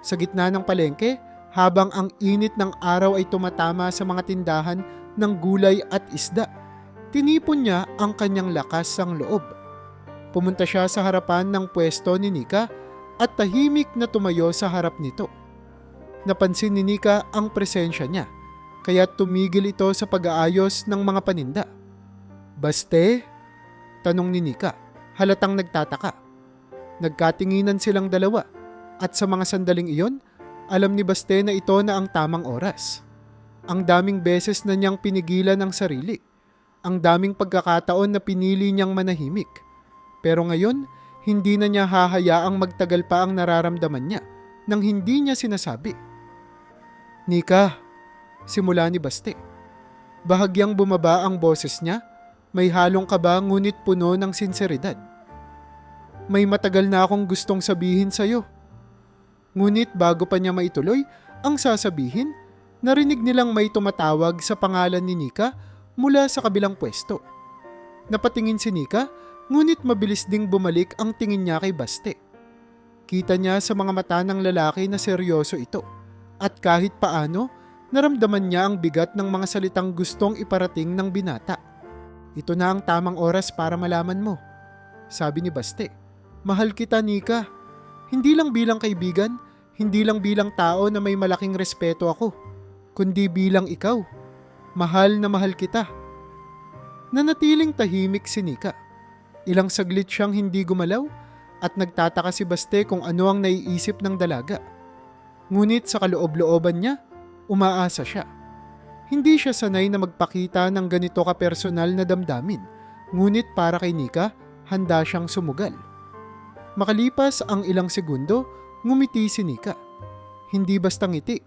Sa gitna ng palengke, habang ang init ng araw ay tumatama sa mga tindahan ng gulay at isda, tinipon niya ang kanyang lakas ng loob. Pumunta siya sa harapan ng pwesto ni Nika at tahimik na tumayo sa harap nito. Napansin ni Nika ang presensya niya, kaya tumigil ito sa pag-aayos ng mga paninda. "Baste?" tanong ni Nika, halatang nagtataka. Nagkatinginan silang dalawa at sa mga sandaling iyon, alam ni Baste na ito na ang tamang oras. Ang daming beses na niyang pinigilan ang sarili. Ang daming pagkakataon na pinili niyang manahimik. Pero ngayon, hindi na niya hahayaang magtagal pa ang nararamdaman niya nang hindi niya sinasabi. "Nika," simula ni Baste. Bahagyang bumaba ang boses niya, may halong kaba ngunit puno ng sinseridad. "May matagal na akong gustong sabihin sa'yo." Ngunit bago pa niya maituloy ang sasabihin, narinig nilang may tumatawag sa pangalan ni Nika mula sa kabilang pwesto. Napatingin si Nika, ngunit mabilis ding bumalik ang tingin niya kay Baste. Kita niya sa mga mata ng lalaki na seryoso ito, at kahit paano, naramdaman niya ang bigat ng mga salitang gustong iparating ng binata. "Ito na ang tamang oras para malaman mo," sabi ni Baste. "Mahal kita, Nika. Hindi lang bilang kaibigan, hindi lang bilang tao na may malaking respeto ako, kundi bilang ikaw. Mahal na mahal kita." Nanatiling tahimik si Nika. Ilang saglit siyang hindi gumalaw at nagtataka si Baste kung ano ang naiisip ng dalaga. Ngunit sa kaloob-looban niya, umaasa siya. Hindi siya sanay na magpakita ng ganito ka-personal na damdamin, ngunit para kay Nika, handa siyang sumugal. Makalipas ang ilang segundo, ngumiti si Nika. Hindi basta ngiti,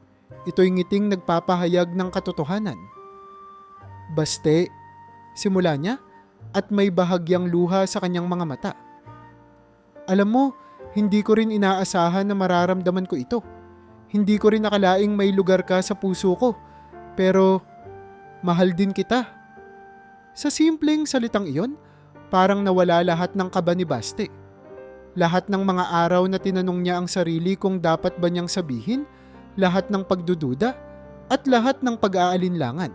ito'y ngiting nagpapahayag ng katotohanan. "Baste," simula niya, at may bahagyang luha sa kanyang mga mata. "Alam mo, hindi ko rin inaasahan na mararamdaman ko ito. Hindi ko rin nakalaing may lugar ka sa puso ko, pero mahal din kita." Sa simpleng salitang iyon, parang nawala lahat ng kaba ni Baste. Lahat ng mga araw na tinanong niya ang sarili kung dapat ba niyang sabihin, lahat ng pagdududa, at lahat ng pag-aalinlangan,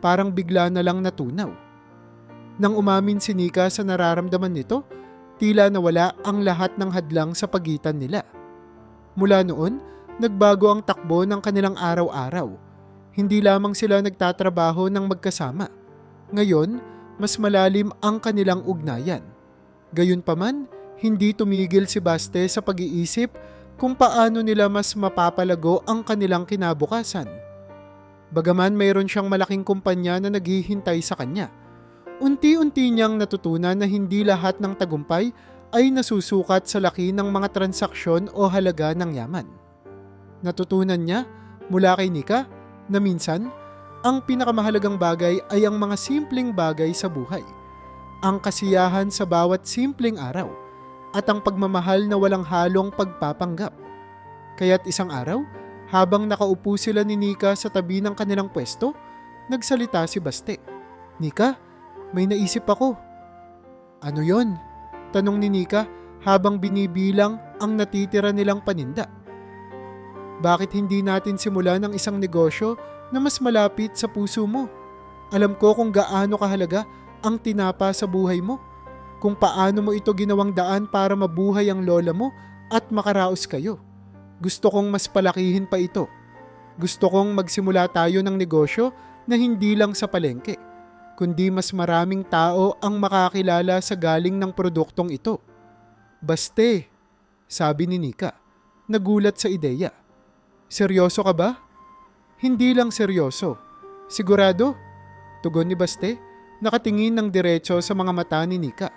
parang bigla na lang natunaw. Nang umamin si Nika sa nararamdaman nito, tila nawala ang lahat ng hadlang sa pagitan nila. Mula noon, nagbago ang takbo ng kanilang araw-araw. Hindi lamang sila nagtatrabaho ng magkasama. Ngayon, mas malalim ang kanilang ugnayan. Gayunpaman, Hindi tumigil si Baste sa pag-iisip kung paano nila mas mapapalago ang kanilang kinabukasan. Bagaman mayroon siyang malaking kumpanya na naghihintay sa kanya, unti-unti niyang natutunan na hindi lahat ng tagumpay ay nasusukat sa laki ng mga transaksyon o halaga ng yaman. Natutunan niya mula kay Nika na minsan, ang pinakamahalagang bagay ay ang mga simpleng bagay sa buhay, ang kasiyahan sa bawat simpleng araw, at ang pagmamahal na walang halong pagpapanggap. Kaya't isang araw, habang nakaupo sila ni Nika sa tabi ng kanilang pwesto, nagsalita si Baste. "Nika, may naisip ako." "Ano yon?" tanong ni Nika habang binibilang ang natitira nilang paninda. "Bakit hindi natin simulan ng isang negosyo na mas malapit sa puso mo? Alam ko kung gaano kahalaga ang tinapa sa buhay mo, kung paano mo ito ginawang daan para mabuhay ang lola mo at makaraos kayo. Gusto kong mas palakihin pa ito. Gusto kong magsimula tayo ng negosyo na hindi lang sa palengke, kundi mas maraming tao ang makakilala sa galing ng produktong ito." "Baste," sabi ni Nika, nagulat sa ideya. "Seryoso ka ba?" "Hindi lang seryoso. Sigurado?" tugon ni Baste, nakatingin ng diretso sa mga mata ni Nika.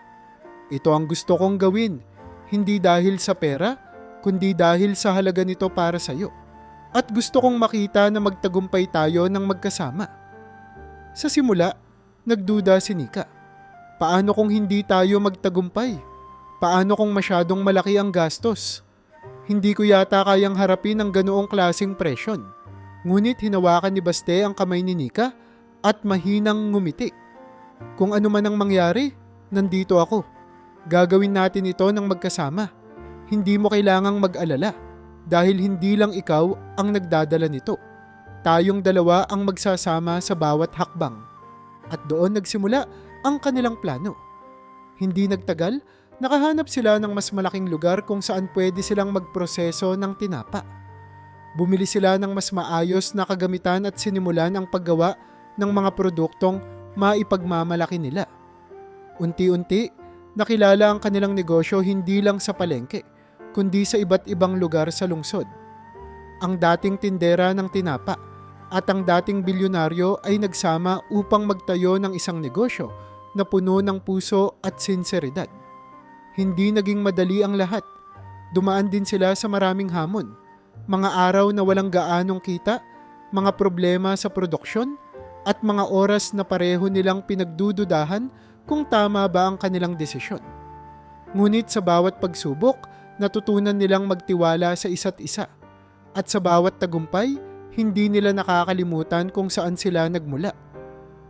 "Ito ang gusto kong gawin, hindi dahil sa pera, kundi dahil sa halaga nito para sa'yo. At gusto kong makita na magtagumpay tayo ng magkasama." Sa simula, nagduda si Nika. Paano kung hindi tayo magtagumpay? Paano kung masyadong malaki ang gastos? Hindi ko yata kayang harapin ang ganoong klaseng presyon. Ngunit hinawakan ni Baste ang kamay ni Nika at mahinang ngumiti. "Kung ano man ang mangyari, nandito ako. Gagawin natin ito ng magkasama. Hindi mo kailangang mag-alala dahil hindi lang ikaw ang nagdadala nito. Tayong dalawa ang magsasama sa bawat hakbang." At doon nagsimula ang kanilang plano. Hindi nagtagal, nakahanap sila ng mas malaking lugar kung saan pwede silang magproseso ng tinapa. Bumili sila ng mas maayos na kagamitan at sinimulan ang paggawa ng mga produktong maipagmamalaki nila. Unti-unti, nakilala ang kanilang negosyo hindi lang sa palengke, kundi sa iba't ibang lugar sa lungsod. Ang dating tindera ng tinapa at ang dating bilyonaryo ay nagsama upang magtayo ng isang negosyo na puno ng puso at sinseridad. Hindi naging madali ang lahat. Dumaan din sila sa maraming hamon. Mga araw na walang gaanong kita, mga problema sa produksyon, at mga oras na pareho nilang pinagdududahan kung tama ba ang kanilang desisyon. Ngunit sa bawat pagsubok, natutunan nilang magtiwala sa isa't isa. At sa bawat tagumpay, hindi nila nakakalimutan kung saan sila nagmula.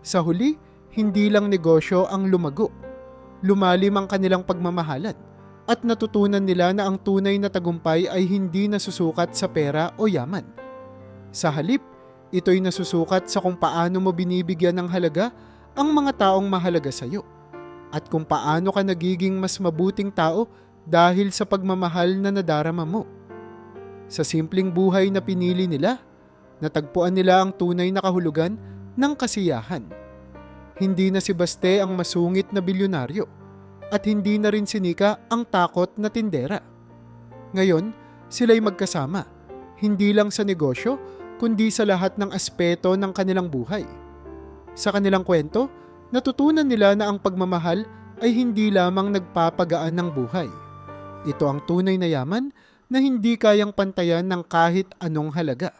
Sa huli, hindi lang negosyo ang lumago. Lumalim ang kanilang pagmamahalan at natutunan nila na ang tunay na tagumpay ay hindi nasusukat sa pera o yaman. Sa halip, ito'y nasusukat sa kung paano mo binibigyan ng halaga ang mga taong mahalaga sa iyo at kung paano ka nagiging mas mabuting tao dahil sa pagmamahal na nadarama mo. Sa simpleng buhay na pinili nila, natagpuan nila ang tunay na kahulugan ng kasiyahan. Hindi na si Baste ang masungit na bilyonaryo at hindi na rin si Nika ang takot na tindera. Ngayon, sila'y magkasama, hindi lang sa negosyo, kundi sa lahat ng aspeto ng kanilang buhay. Sa kanilang kwento, natutunan nila na ang pagmamahal ay hindi lamang nagpapagaan ng buhay. Ito ang tunay na yaman na hindi kayang pantayan ng kahit anong halaga.